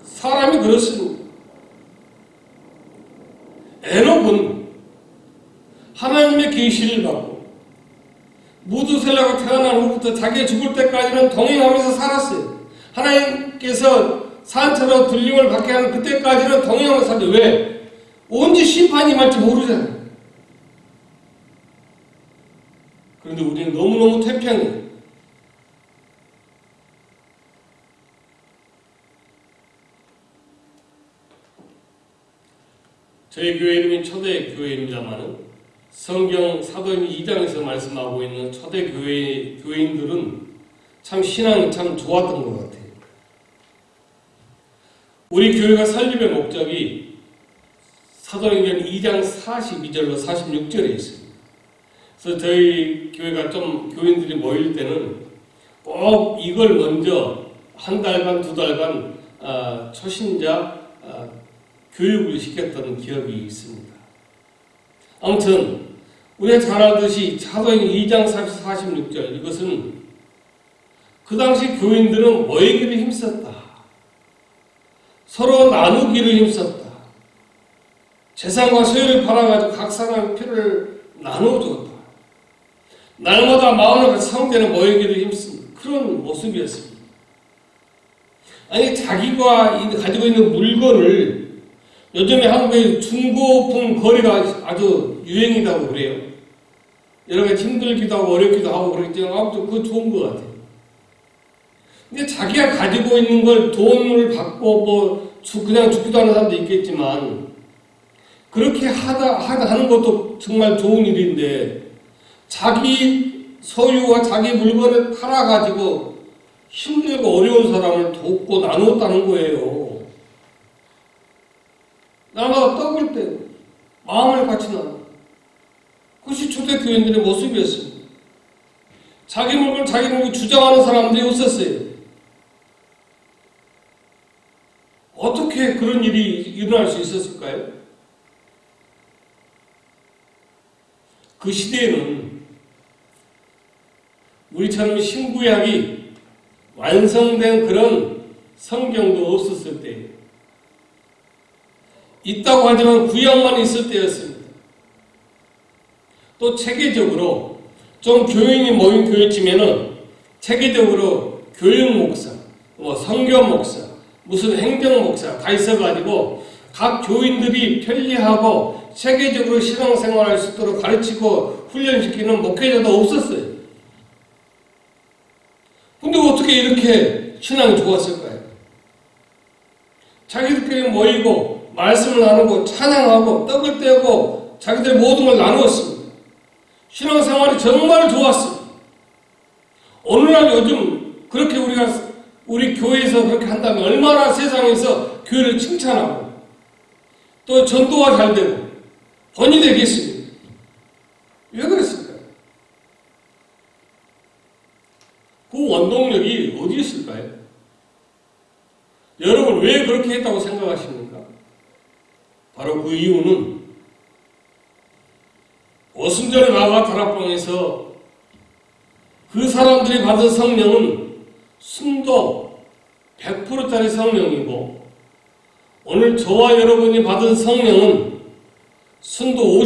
사람이 그렇습니다. 에녹은 하나님의 계시를 받고 무두셀라가 태어난 후부터 자기가 죽을 때까지는 동행하면서 살았어요. 하나님께서 산처럼 들림을 받게 하는 그때까지는 동행하면서 살았는데 왜? 언제 심판이 임할지 모르잖아요. 그런데 우리는 너무너무 태평해요. 저희 교회 이름이 초대교회입니다만은 성경 사도행 2장에서 말씀하고 있는 초대교회인들은 참 신앙이 참 좋았던 것 같아요. 우리 교회가 설립의 목적이 사도행전 2장 42절로 46절에 있습니다. 그래서 저희 교회가 좀 교인들이 모일 때는 꼭 이걸 먼저 한 달간, 두 달간 초신자 교육을 시켰던 기억이 있습니다. 아무튼 우리가 잘 알듯이 사도행전 2장 46절 이것은 그 당시 교인들은 모이기를 힘썼다. 서로 나누기를 힘썼다. 재산과 소유를 팔아가지고 각 사람의 필요를 나눠줬다. 날마다 마음을 같이 성전에 모이기를 힘쓴 그런 모습이었습니다. 아니 자기가 가지고 있는 물건을 요즘에 한국의 중고품 거래가 아주 유행이라고 그래요. 여러 가지 힘들기도 하고 어렵기도 하고 그랬지만 아무튼 그거 좋은 것 같아요. 근데 자기가 가지고 있는 걸 돈을 받고 뭐 그냥 죽기도 하는 사람도 있겠지만 그렇게 하는 것도 정말 좋은 일인데 자기 소유와 자기 물건을 팔아가지고 힘들고 어려운 사람을 돕고 나누었다는 거예요. 날마다 떡을 떼고 마음을 같이 나누고 초대교인들의 모습이었습니다. 자기 목을 주장하는 사람들이 없었어요. 어떻게 그런 일이 일어날 수 있었을까요? 그 시대에는 우리처럼 신구약이 완성된 그런 성경도 없었을 때예요. 있다고 하지만 구약만 있을 때였습니다. 또 체계적으로 좀 교인이 모인 교회쯤에는 체계적으로 교육 목사, 선교 목사, 무슨 행정 목사 다 있어가지고 각 교인들이 편리하고 체계적으로 신앙생활할 수 있도록 가르치고 훈련시키는 목회자도 없었어요. 근데 어떻게 이렇게 신앙이 좋았을까요? 자기들끼리 모이고 말씀을 나누고 찬양하고 떡을 떼고 자기들 모든 걸 나누었습니다. 신앙생활이 정말 좋았습니다. 오늘날 요즘 그렇게 우리 교회에서 그렇게 한다면 얼마나 세상에서 교회를 칭찬하고 또 전도가 잘 되고 번이 되겠습니까? 왜 그랬을까요? 그 원동력이 어디 있을까요? 여러분 왜 그렇게 했다고 생각하십니까? 바로 그 이유는 오순절에 나가 다락방에서 그 사람들이 받은 성령은 순도 100%짜리 성령이고 오늘 저와 여러분이 받은 성령은 순도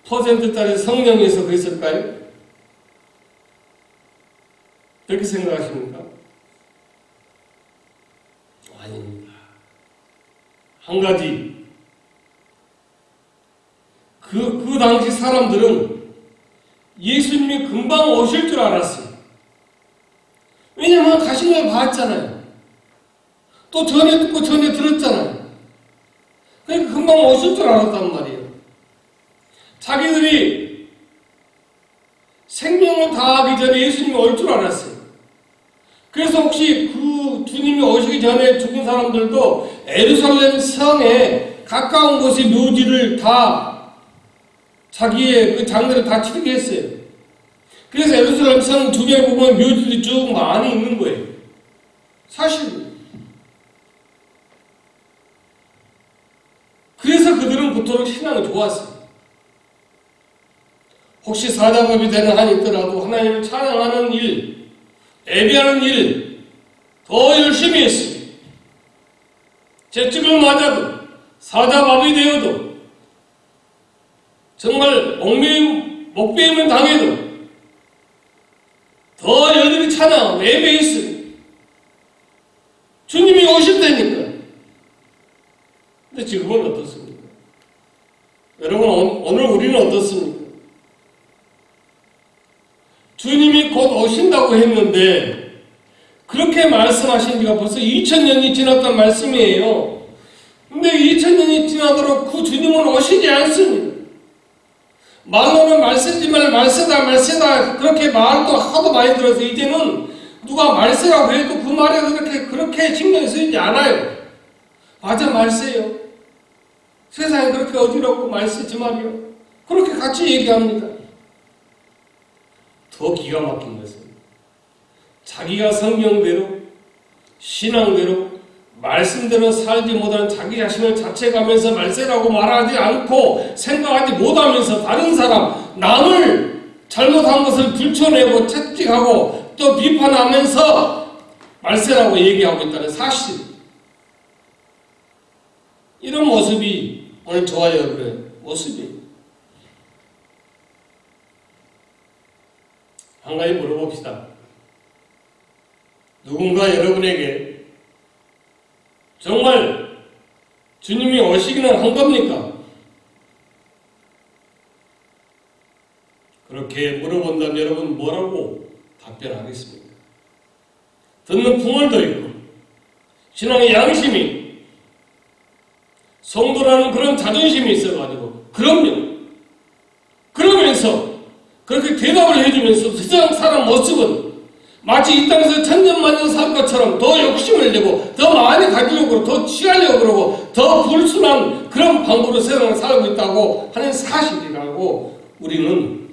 50%짜리 성령에서 그랬을까요? 그렇게 생각하십니까? 아닙니다. 한 가지 그 당시 사람들은 예수님이 금방 오실 줄 알았어요. 왜냐하면 가신 걸 봤잖아요. 또 전에 듣고 전에 들었잖아요. 그러니까 금방 오실 줄 알았단 말이에요. 자기들이 생명을 다하기 전에 예수님이 올 줄 알았어요. 그래서 혹시 그 주님이 오시기 전에 죽은 사람들도 예루살렘 성에 가까운 곳의 묘지를 다 자기의 그 장례를 다 치르게 했어요. 그래서 예루살렘 성 주변에 보면 묘지들이 쭉 많이 있는 거예요. 사실. 그래서 그들은 그토록 신앙이 좋았어요. 혹시 사자법이 되는 한이 있더라도 하나님을 찬양하는 일, 예배하는 일 더 열심히 했어요. 채찍을 맞아도 사자밥이 되어도 정말 목배임을 당해도 더 열심히 찬양하고 예배했어요. 주님이 오실 테니까. 근데 지금은 어떻습니까? 여러분 오늘 우리는 어떻습니까? 주님이 곧 오신다고 했는데 그렇게 말씀하신 지가 벌써 2000년이 지났단 말씀이에요. 근데 2000년이 지나도록 그 주님은 오시지 않습니다. 말로는 말세다 그렇게 말도 하도 많이 들어서 이제는 누가 말세라고 해도 그 말에 그렇게 신경이 쓰이지 않아요. 맞아, 말세요. 세상이 그렇게 어지럽고 말세지 말이요. 그렇게 같이 얘기합니다. 더 기가 막힌 것은 자기가 성경대로 신앙대로 말씀대로 살지 못하는 자기 자신을 자책하면서 말세라고 말하지 않고 생각하지 못하면서 다른 사람, 남을 잘못한 것을 들춰내고 채찍하고 또 비판하면서 말세라고 얘기하고 있다는 사실. 이런 모습이 오늘 저와 여러분의 모습이에요. 한 가지 물어봅시다. 누군가 여러분에게 정말 주님이 오시기는 한 겁니까? 그렇게 물어본다면 여러분 뭐라고 답변하겠습니까? 듣는 풍월도 있고 신앙의 양심이 성도라는 그런 자존심이 있어가지고 그럼요. 그러면서 그렇게 대답을 해주면서 세상 사람 모습은 마치 이 땅에서 천년만년 살 것처럼 더 욕심을 내고 더 많이 가지려고 그러고 더 취하려고 그러고 더 불순한 그런 방법으로 세상을 살고 있다고 하는 사실이라고 우리는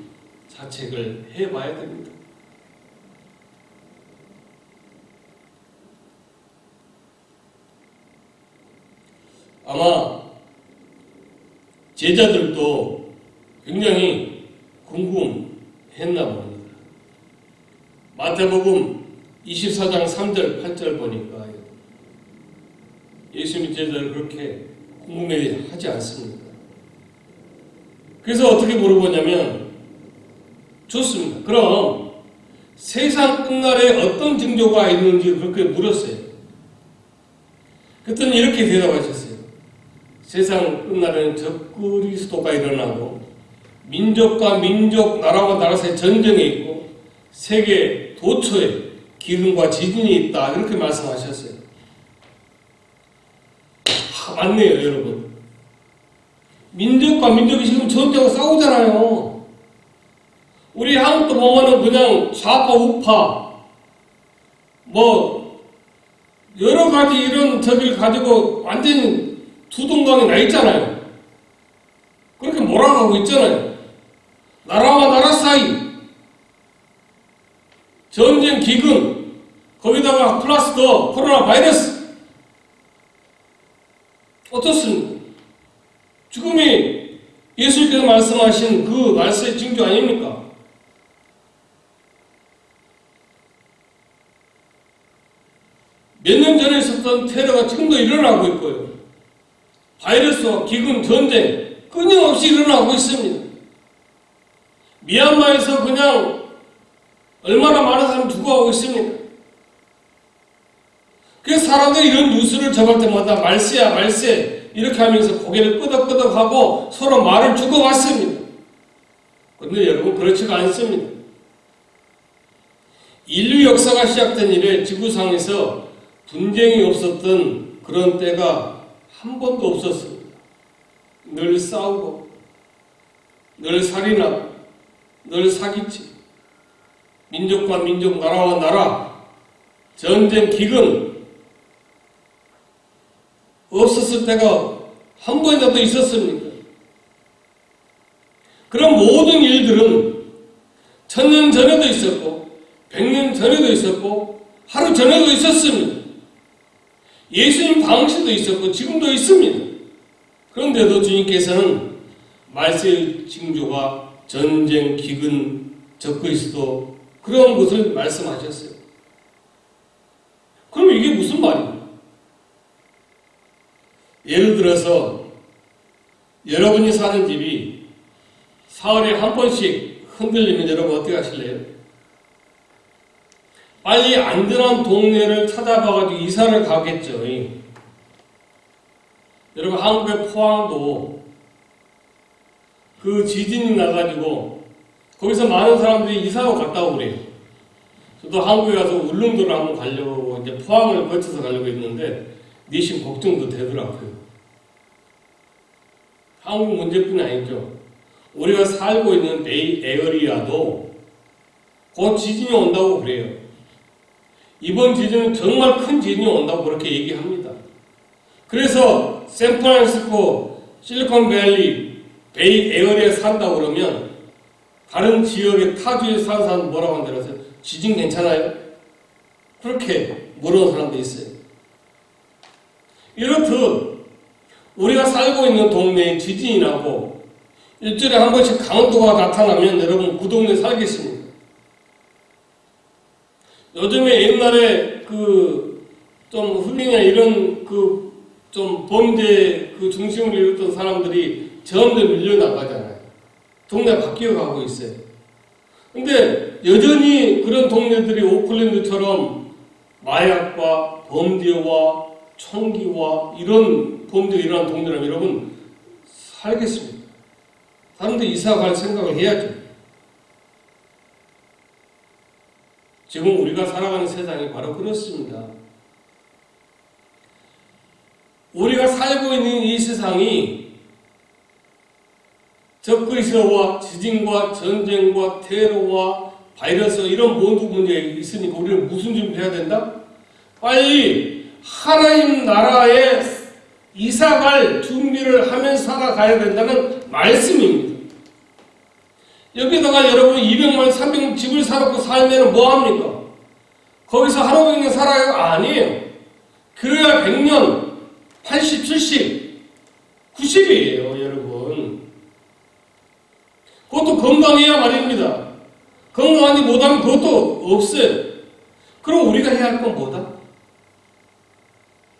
자책을 해봐야 됩니다. 아마 제자들도 굉장히 궁금했나 봅니다. 마태복음 24장 3절 8절 보니까 예수님 제자들 그렇게 궁금해하지 않습니다. 그래서 어떻게 물어보냐면 좋습니다. 그럼 세상 끝날에 어떤 징조가 있는지 그렇게 물었어요. 그랬더니 이렇게 대답하셨어요. 세상 끝날에는 적그리스도가 일어나고 민족과 민족, 나라와 나라 사이 전쟁이 있고 세계 도처에 기근과 지진이 있다. 이렇게 말씀하셨어요. 맞네요, 여러분. 민족과 민족이 지금 전쟁하고 싸우잖아요. 우리 한국도 보면은 그냥 좌파, 우파, 뭐, 여러 가지 이런 적을 가지고 완전히 두동강이 나 있잖아요. 그렇게 몰아가고 있잖아요. 나라와 나라 사이, 전쟁, 기근, 거기다가 플러스 더 코로나 바이러스. 어떻습니까? 지금이 예수님께서 말씀하신 그 말씀의 징조 아닙니까? 몇 년 전에 있었던 테러가 지금도 일어나고 있고요. 바이러스와 기근, 전쟁 끊임없이 일어나고 있습니다. 미얀마에서 그냥 얼마나 많은 사람이 죽어가고 있습니까? 그래서 사람들이 이런 뉴스를 접할 때마다 말세야 말세 이렇게 하면서 고개를 끄덕끄덕하고 서로 말을 주고받습니다. 그런데 여러분 그렇지가 않습니다. 인류 역사가 시작된 이래 지구상에서 분쟁이 없었던 그런 때가 한 번도 없었습니다. 늘 싸우고 늘 살인하고 늘 사기치 민족과 민족, 나라와 나라 전쟁, 기근 없었을 때가 한 번이라도 있었습니까? 그런 모든 일들은 1000년 전에도 있었고 100년 전에도 있었고 하루 전에도 있었습니다. 예수님 당시도 있었고 지금도 있습니다. 그런데도 주님께서는 말세의 징조가 전쟁, 기근, 적그리스도 그런 것을 말씀하셨어요. 그럼 이게 무슨 말입니까? 예를 들어서 여러분이 사는 집이 사흘에 한 번씩 흔들리면 여러분 어떻게 하실래요? 빨리 안전한 동네를 찾아봐가지고 이사를 가겠죠. 여러분 한국의 포항도 그 지진이 나가지고 거기서 많은 사람들이 이사로 갔다고 그래요. 저도 한국에 가서 울릉도를 한번 가려고 이제 포항을 거쳐서 가려고 했는데 내심 걱정도 되더라고요. 한국 문제뿐이 아니죠. 우리가 살고 있는 베이 에어리아도 곧 지진이 온다고 그래요. 이번 지진은 정말 큰 지진이 온다고 그렇게 얘기합니다. 그래서 샌프란시스코, 실리콘밸리, 베이 에어리아에 산다고 그러면 다른 지역의 타주에 사는 사람은 뭐라고 한다면서 지진 괜찮아요? 그렇게 물어보는 사람도 있어요. 이렇듯 우리가 살고 있는 동네에 지진이 나고 일주일에 한 번씩 강도가 나타나면 여러분 그 동네에 살겠습니까? 요즘에 옛날에 좀 흑인이나 이런 좀 범죄 중심으로 이뤘던 사람들이 점점 밀려나가잖아요. 동네가 바뀌어가고 있어요. 근데 여전히 그런 동네들이 오클랜드처럼 마약과 범죄와 총기와 이런 범죄가 일어난 동네라면 여러분 살겠습니다. 다른 데 이사 갈 생각을 해야죠. 지금 우리가 살아가는 세상이 바로 그렇습니다. 우리가 살고 있는 이 세상이 적그리스도와 지진과 전쟁과 테러와 바이러스 이런 모든 문제가 있으니까 우리는 무슨 준비해야 된다? 빨리 하나님 나라에 이사갈 준비를 하면서 살아가야 된다는 말씀입니다. 여기다가 여러분 200만, 300만 집을 사놓고 살면 뭐합니까? 거기서 하루 종일 살아요? 아니에요. 그래야 100년, 80, 70, 90이에요, 여러분. 그것도 건강해야 말입니다. 건강하지 못하면 그것도 없어요. 그럼 우리가 해야 할 건 뭐다?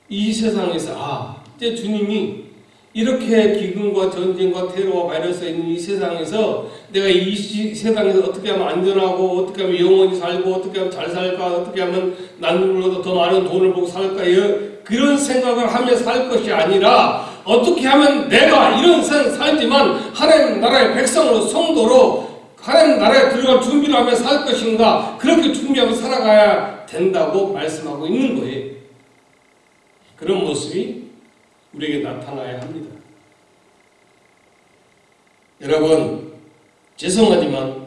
이 세상에서 이제 주님이 이렇게 기근과 전쟁과 테러와 바이러스가 있는 이 세상에서 내가 이 세상에서 어떻게 하면 안전하고 어떻게 하면 영원히 살고 어떻게 하면 잘 살까 어떻게 하면 남들보다 더 많은 돈을 벌고 살까 그런 생각을 하며 살 것이 아니라 어떻게 하면 내가 이런 세상 살지만 하나님 나라의 백성으로 성도로 하나님 나라에 들어갈 준비를 하며 살 것인가 그렇게 준비하며 살아가야 된다고 말씀하고 있는 거예요. 그런 모습이 우리에게 나타나야 합니다. 여러분, 죄송하지만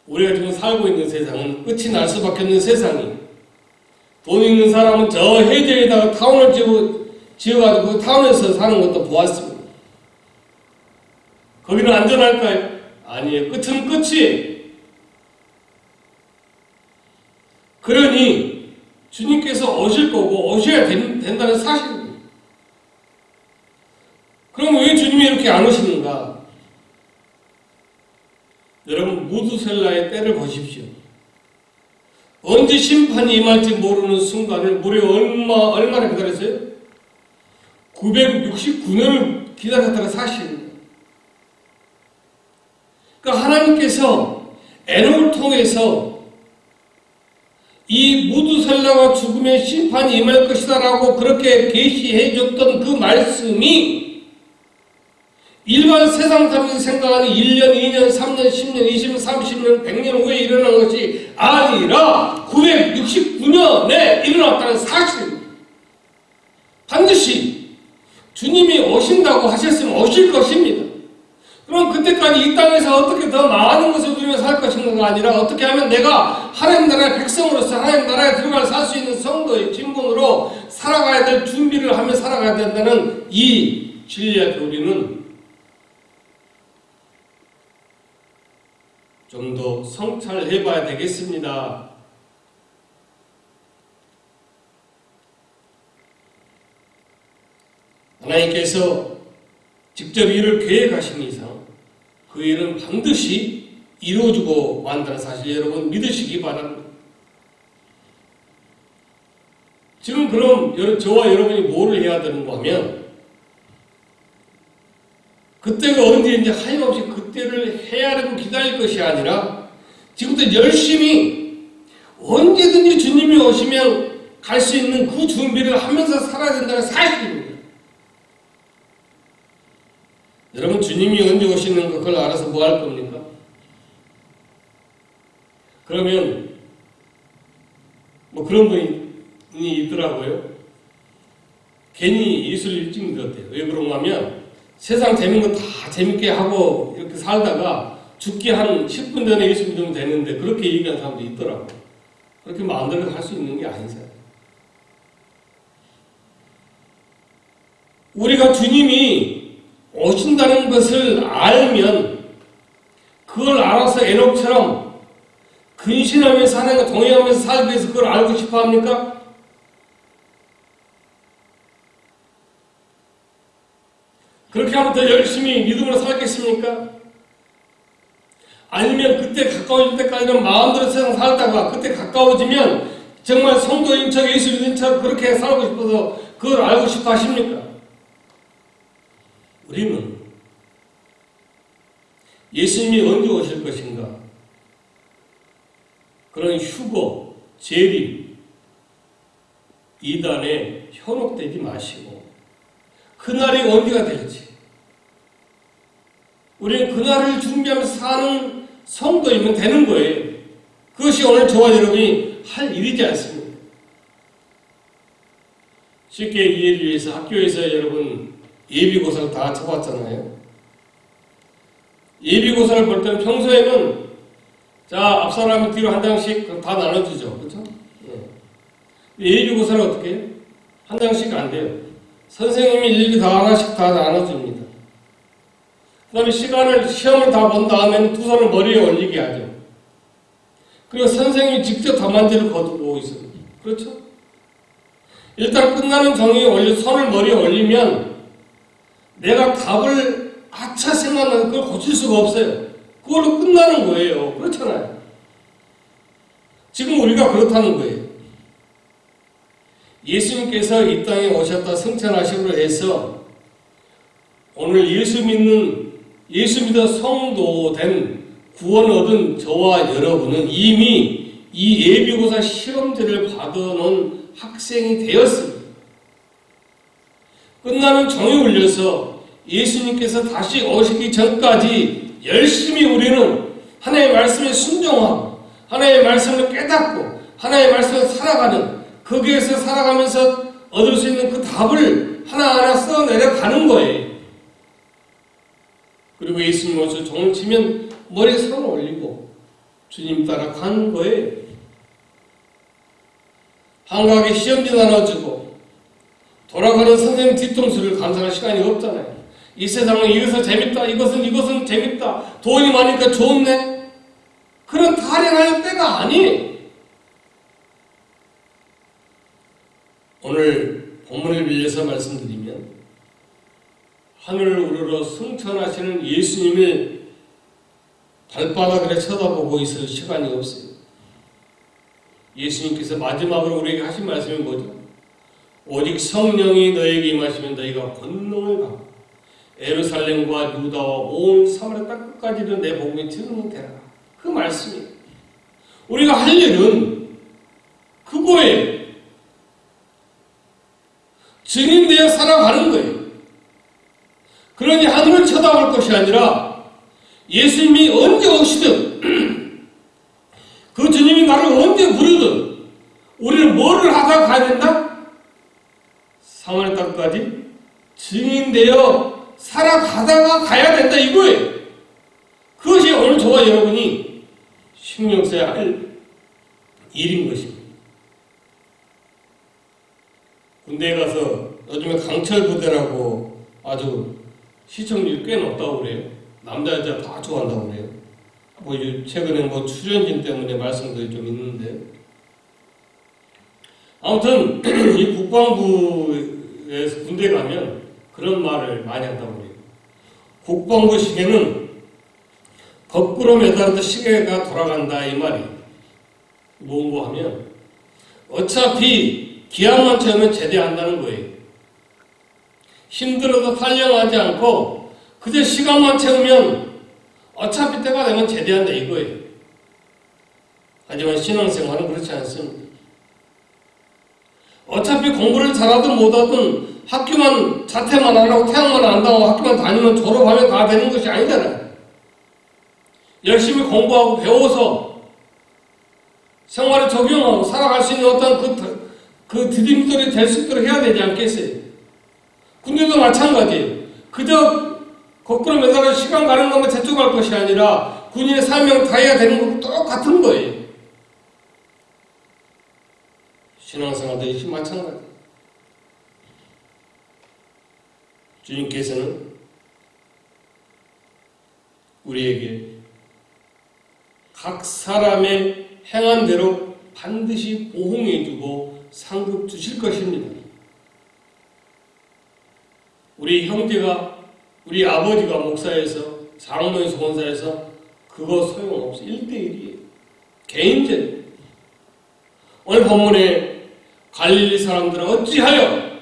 우리가 지금 살고 있는 세상은 끝이 날 수밖에 없는 세상이에요. 돈 있는 사람은 저 해저에다가 타운을 지어가지고 타운에서 사는 것도 보았습니다. 거기는 안전할까요? 아니에요. 끝은 끝이에요. 그러니 주님께서 오실 거고 오셔야 된다는 사실입니다. 그럼 왜 주님이 이렇게 안 오시는가? 여러분 무두셀라의 때를 보십시오. 언제 심판이 임할지 모르는 순간을 무려 얼마나 기다렸어요? 969년을 기다렸다가 사실입니다. 그러니까 하나님께서 에녹을 통해서 이 무두셀라가 죽음의 심판이 임할 것이다 라고 그렇게 계시해 줬던 그 말씀이 일반 세상 사람들이 생각하는 1년, 2년, 3년, 10년, 20년, 30년, 100년 후에 일어난 것이 아니라 969년에 일어났다는 사실입니다. 반드시 주님이 오신다고 하셨으면 오실 것입니다. 그럼 그때까지 이 땅에서 어떻게 더 많은 것을 누리며 살 것인가가 아니라 어떻게 하면 내가 하나님 나라의 백성으로서 하나님 나라에 들어갈 살 수 있는 성도의 진분으로 살아가야 될 준비를 하며 살아가야 된다는 이 진리의 교리는 좀 더 성찰해 봐야 되겠습니다. 하나님께서 직접 일을 계획하신 이상 그 일은 반드시 이루어지고 만다는 사실 여러분 믿으시기 바랍니다. 지금 그럼 저와 여러분이 뭐를 해야 되는가 하면 그때가 언제인지 하염없이 그때를 헤아리고 기다릴 것이 아니라 지금부터 열심히 언제든지 주님이 오시면 갈 수 있는 그 준비를 하면서 살아야 된다는 사실입니다. 여러분 주님이 언제 오시는 거 그걸 알아서 뭐 할 겁니까? 그러면 뭐 그런 분이 있더라고요. 괜히 예수를 일찍 믿었대요. 왜 그런가 하면 세상 재밌는 거 다 재밌게 하고 이렇게 살다가 죽기 한 10분 전에 예수 믿으면 되는데 그렇게 얘기하는 사람도 있더라고요. 그렇게 마음대로 할 수 있는 게 아니잖아요. 우리가 주님이 오신다는 것을 알면 그걸 알아서 에녹처럼 근신하면서 하나님과 동행하면서 살기 위해서 그걸 알고 싶어 합니까? 그렇게 하면 더 열심히 믿음으로 살겠습니까? 아니면 그때 가까워질 때까지는 마음대로 세상 살다가 그때 가까워지면 정말 성도인 척 예수 믿는 척 그렇게 살고 싶어서 그걸 알고 싶어 하십니까? 우리는 예수님이 언제 오실 것인가? 그런 휴거, 재림, 이단에 현혹되지 마시고 그날이 언제가 될지 우리는 그날을 준비하면서 사는 성도이면 되는 거예요. 그것이 오늘 저와 여러분이 할 일이지 않습니까? 쉽게 이해를 위해서 학교에서 여러분 예비고사를 다 쳐봤잖아요. 예비고사를 볼 때는 평소에는 자 앞사람이 뒤로 한 장씩 다 나눠주죠. 그렇죠? 예비고사를 어떻게 해요? 한 장씩 안 돼요. 선생님이 일일이 다 하나씩 다 나눠줍니다. 그 다음에 시험을 다 본 다음에는 두 손을 머리에 올리게 하죠. 그리고 선생님이 직접 답안지를 거두고 있습니다. 그렇죠? 일단 끝나는 종이에 손을 머리에 올리면 내가 답을 아차 생각나는 그걸 고칠 수가 없어요. 그걸로 끝나는 거예요. 그렇잖아요. 지금 우리가 그렇다는 거예요. 예수님께서 이 땅에 오셨다 승천하심으로 해서 오늘 예수 믿어 성도 된 구원 얻은 저와 여러분은 이미 이 예비고사 시험지를 받아놓은 학생이 되었습니다. 끝나는 종이 울려서 예수님께서 다시 오시기 전까지 열심히 우리는 하나님의 말씀에 순종하고 하나님의 말씀을 깨닫고 하나님의 말씀을 살아가는 거기에서 살아가면서 얻을 수 있는 그 답을 하나하나 써내려가는 거예요. 그리고 예수님 오셔서 종을 치면 머리에 손을 올리고 주님 따라 가는 거예요. 한가하게 시험지 나눠주고 돌아가는 선생님 뒤통수를 감상할 시간이 없잖아요. 이 세상은 이것은 재밌다, 이것은 재밌다, 돈이 많으니까 좋네, 그런 타령할 때가 아니에요. 오늘 본문을 빌려서 말씀드리면 하늘을 우러러 승천하시는 예수님을 발바닥을 쳐다보고 있을 시간이 없어요. 예수님께서 마지막으로 우리에게 하신 말씀이 뭐죠? 오직 성령이 너에게 임하시면 너희가 권능을 받고 예루살렘과 유다와 온 사마리아 땅 끝까지는 내 복음이 증언되라. 그 말씀이에요. 우리가 할 일은 그거예요. 증인되어 살아가는 거예요. 그러니 하늘을 쳐다볼 것이 아니라 예수님이 언제 오시든 그 주님이 나를 언제 부르든 우리는 뭐를 하다 가야 된다? 사마리아 땅까지 증인되어 살아가다가 가야 된다 이거예요. 그것이 오늘 저와 여러분이 신경 써야 할 일인 것입니다. 군대에 가서 요즘에 강철 부대라고 아주 시청률이 꽤 높다고 그래요. 남자 여자 다 좋아한다고 그래요. 뭐 최근에 출연진 때문에 말씀들이 좀 있는데, 아무튼 이 국방부에서 군대 가면 그런 말을 많이 한다고 그래요. 국방부 시계는 거꾸로 매달아도 시계가 돌아간다 이 말이에요. 뭔고 하면 어차피 기한만 채우면 제대한다는 거예요. 힘들어도 탈영하지 않고 그저 시간만 채우면 어차피 때가 되면 제대한다 이거예요. 하지만 신앙생활은 그렇지 않습니다. 어차피 공부를 잘하든 못하든 학교만 자퇴만 안 하고 태양만 안 당하고 학교만 다니면 졸업하면 다 되는 것이 아니잖아요. 열심히 공부하고 배워서 생활에 적용하고 살아갈 수 있는 어떤 그 디딤돌이 될 수 있도록 해야 되지 않겠어요? 군대도 마찬가지예요. 그저 거꾸로 매달아 시간 가는 것만 재촉할 것이 아니라 군인의 사명 다해야 되는 것도 똑같은 거예요. 신앙생활도 역시 마찬가지. 주님께서는 우리에게 각 사람의 행한 대로 반드시 보응해 주고 상급 주실 것입니다. 우리 형제가, 우리 아버지가 목사에서, 장로에서, 권사에서 그거 소용없어. 1대1이에요. 개인전. 오늘 본문에 갈릴리 사람들은 어찌하여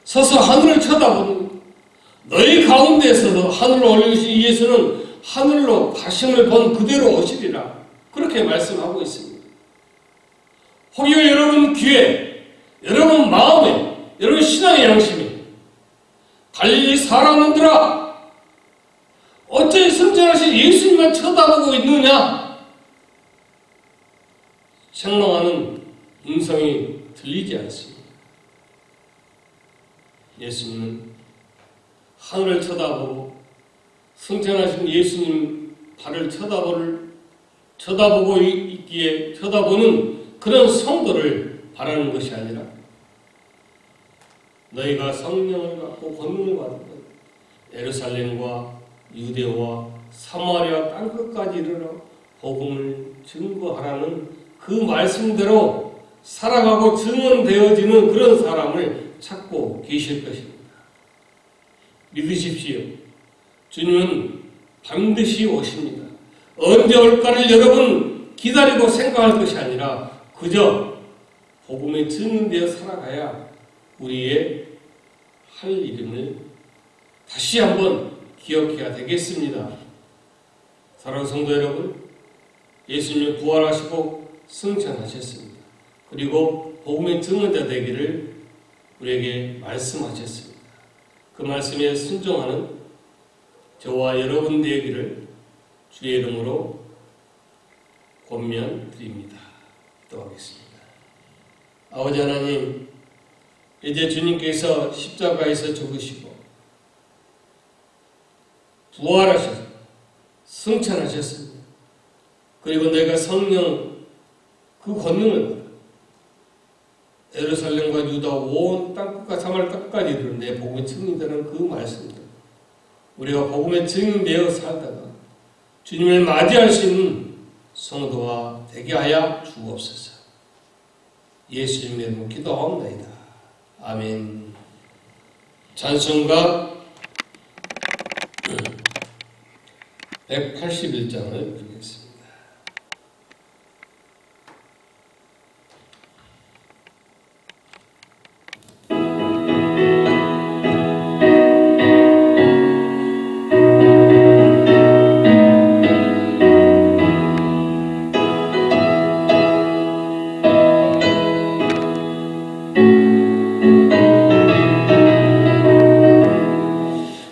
서서 하늘을 쳐다보는 너희 가운데에서도 하늘로 올리신 예수는 하늘로 가심을 본 그대로 오시리라. 그렇게 말씀하고 있습니다. 혹여 여러분 귀에, 여러분 마음에, 여러분 신앙의 양심에 갈릴리 사람들아 어째 승천하신 예수님만 쳐다보고 있느냐 책망하는 음성이 들리지 않습니다. 예수님은 하늘을 쳐다보고 승천하신 예수님 발을 쳐다보고 있기에 쳐다보는 그런 성도를 바라는 것이 아니라 너희가 성령을 받고 권능을 받은 예루살렘과 유대와 사마리아 땅끝까지 이르러 복음을 증거하라는 그 말씀대로 살아가고 증언되어지는 그런 사람을 찾고 계실 것입니다. 믿으십시오. 주님은 반드시 오십니다. 언제 올까를 여러분 기다리고 생각할 것이 아니라 그저 복음에 증인되어 살아가야 우리의 할 일임을 다시 한번 기억해야 되겠습니다. 사랑하는 성도 여러분, 예수님이 부활하시고 승천하셨습니다. 그리고 복음의 증언자 되기를 우리에게 말씀하셨습니다. 그 말씀에 순종하는 저와 여러분 되기를 주의 이름으로 권면드립니다. 기도하겠습니다. 아버지 하나님, 이제 주님께서 십자가에서 죽으시고 부활하셔서 승천하셨습니다. 그리고 내가 성령 그 권능을 받아 예루살렘과 유다 온 땅끝과 사마리아 땅까지 이르는 내 복음의 증인되는 그 말씀들, 우리가 복음의 증인되어 살다가 주님을 맞이할 수 있는 성도와 되게 하여 주옵소서. 예수님의 이름으로 기도하옵나이다. 아멘. 찬송가 181장을 부르겠습니다.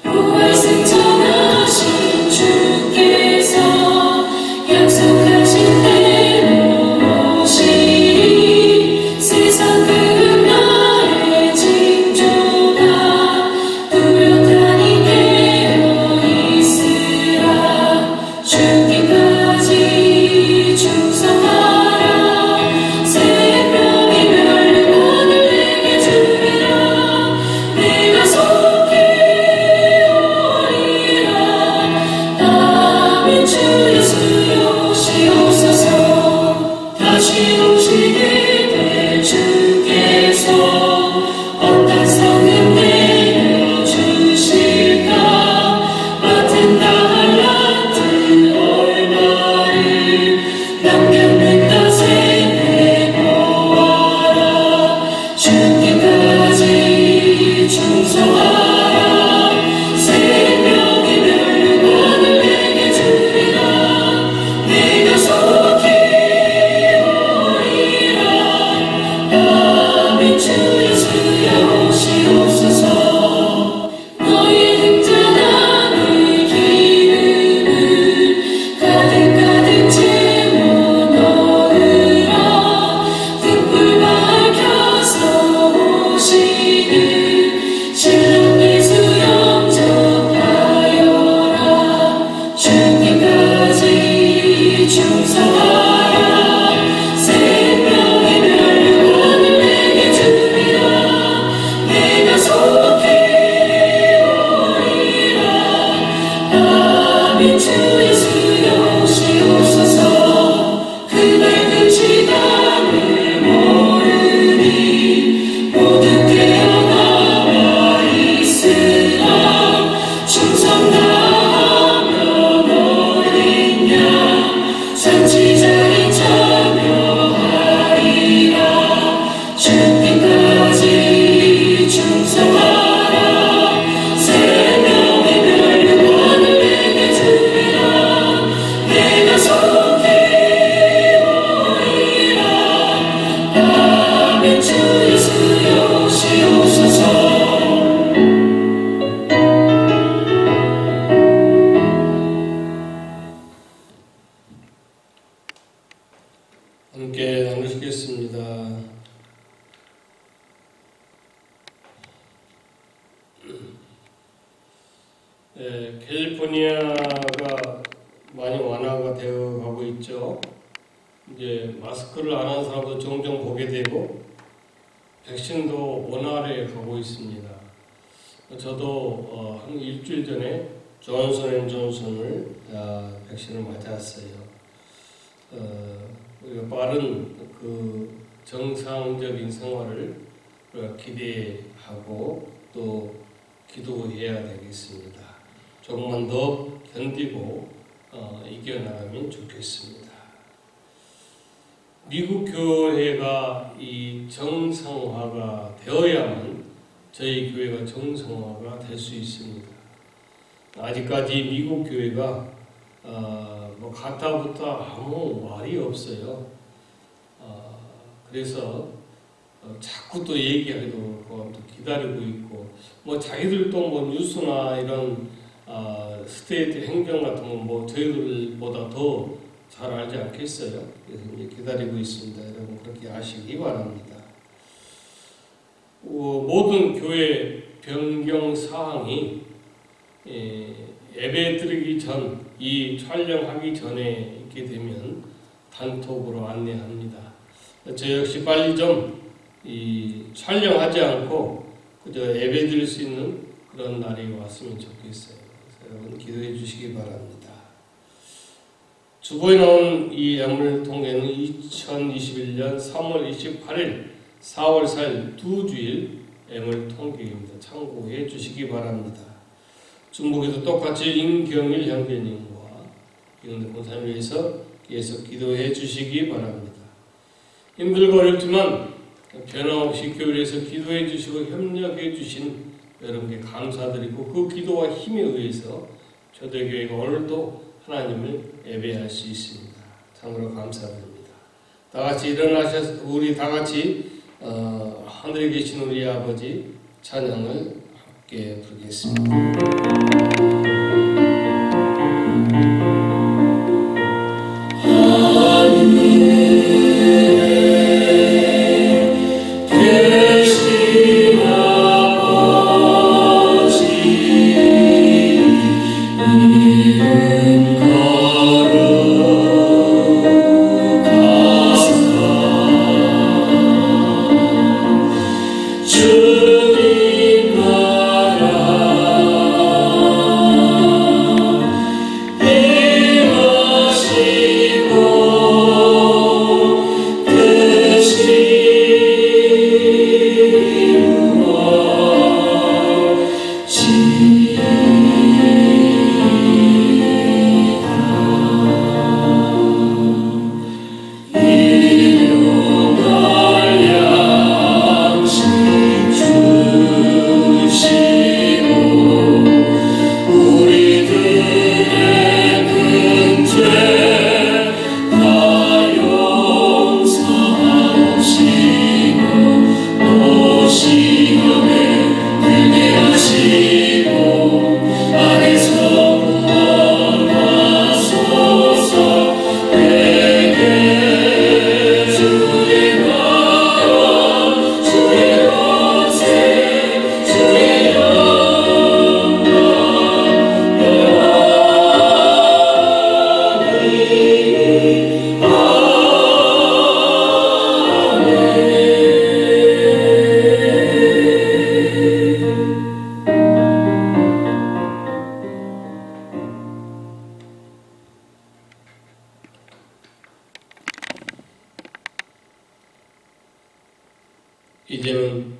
부활 승천하신 주께서 함께 나누시겠습니다. 캘리포니아가 많이 완화가 되어 가고 있죠. 이제 마스크를 안 하는 사람도 종종 보게 되고 백신도 원활해 가고 있습니다. 저도 한 일주일 전에 존슨앤존슨을 백신을 맞았어요. 우리가 빠른 그 정상적인 생활을 우리가 기대하고 또 기도해야 되겠습니다. 조금만 더 견디고 이겨나가면 좋겠습니다. 미국 교회가 이 정상화가 되어야만 저희 교회가 정상화가 될 수 있습니다. 아직까지 미국 교회가 뭐 가타부터 아무 말이 없어요. 그래서 자꾸 또 얘기하기도 그렇고 또 기다리고 있고 뭐 자기들도 뭐 뉴스나 이런 스테이트 행정 같은 건 뭐 저희들보다 더 잘 알지 않겠어요? 그래서 이제 기다리고 있습니다. 여러분 그렇게 아시기 바랍니다. 모든 교회 변경 사항이 예배 드리기 전, 이 촬영하기 전에 있게 되면 단톡으로 안내합니다. 저 역시 빨리 좀 촬영하지 않고 그저 예배 드릴 수 있는 그런 날이 왔으면 좋겠어요. 그래서 여러분 기도해 주시기 바랍니다. 주보에 나온 이 예물 통계는 2021년 3월 28일, 4월 4일 두 주일 예물 통계입니다. 참고해 주시기 바랍니다. 중국에도 똑같이 임경일 형제님과 이런데 본사를 위해서 계속 기도해 주시기 바랍니다. 힘들고 어렵지만 변함없이 교회에서 기도해 주시고 협력해 주신 여러분께 감사드리고 그 기도와 힘에 의해서 초대교회가 오늘도 하나님을 예배할 수 있습니다. 참으로 감사드립니다. 다 같이 일어나셔서 우리 다 같이 하늘에 계신 우리 아버지 찬양을 함께 부르겠습니다. 이제는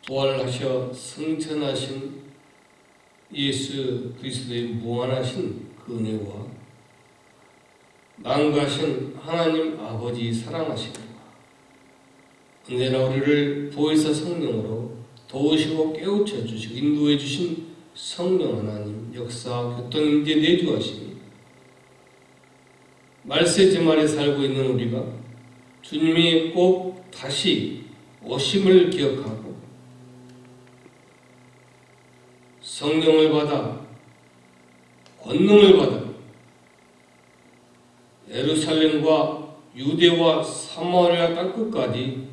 부활하셔 승천하신 예수 그리스도의 무한하신 그 은혜와 망가신 하나님 아버지 사랑하심과 언제나 우리를 보혜사 성령으로 도우시고 깨우쳐 주시고 인도해 주신 성령 하나님 역사 교통 임재 내주하시니 말세지말에 살고 있는 우리가 주님이 꼭 다시 오심을 기억하고 성령을 받아 권능을 받아 예루살렘과 유대와 사마리아 땅끝까지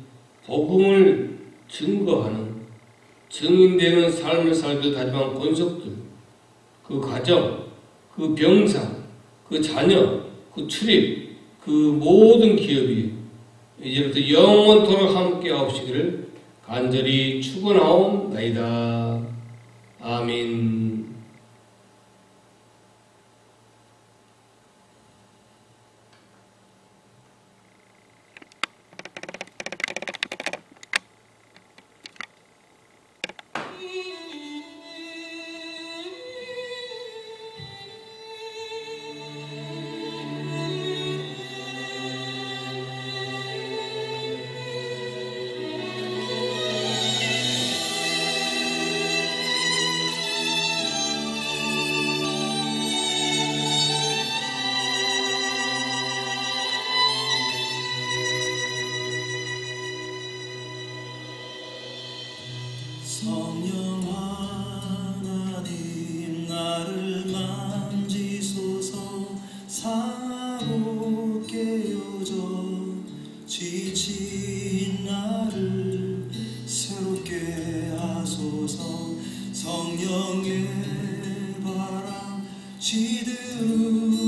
복음을 증거하는 증인되는 삶을 살듯 하지만 권속들, 그 가정, 그 병상, 그 자녀, 그 출입, 그 모든 기업이 이제부터 영원토록 함께 하옵시기를 간절히 축원하옵나이다. 아멘. 지드우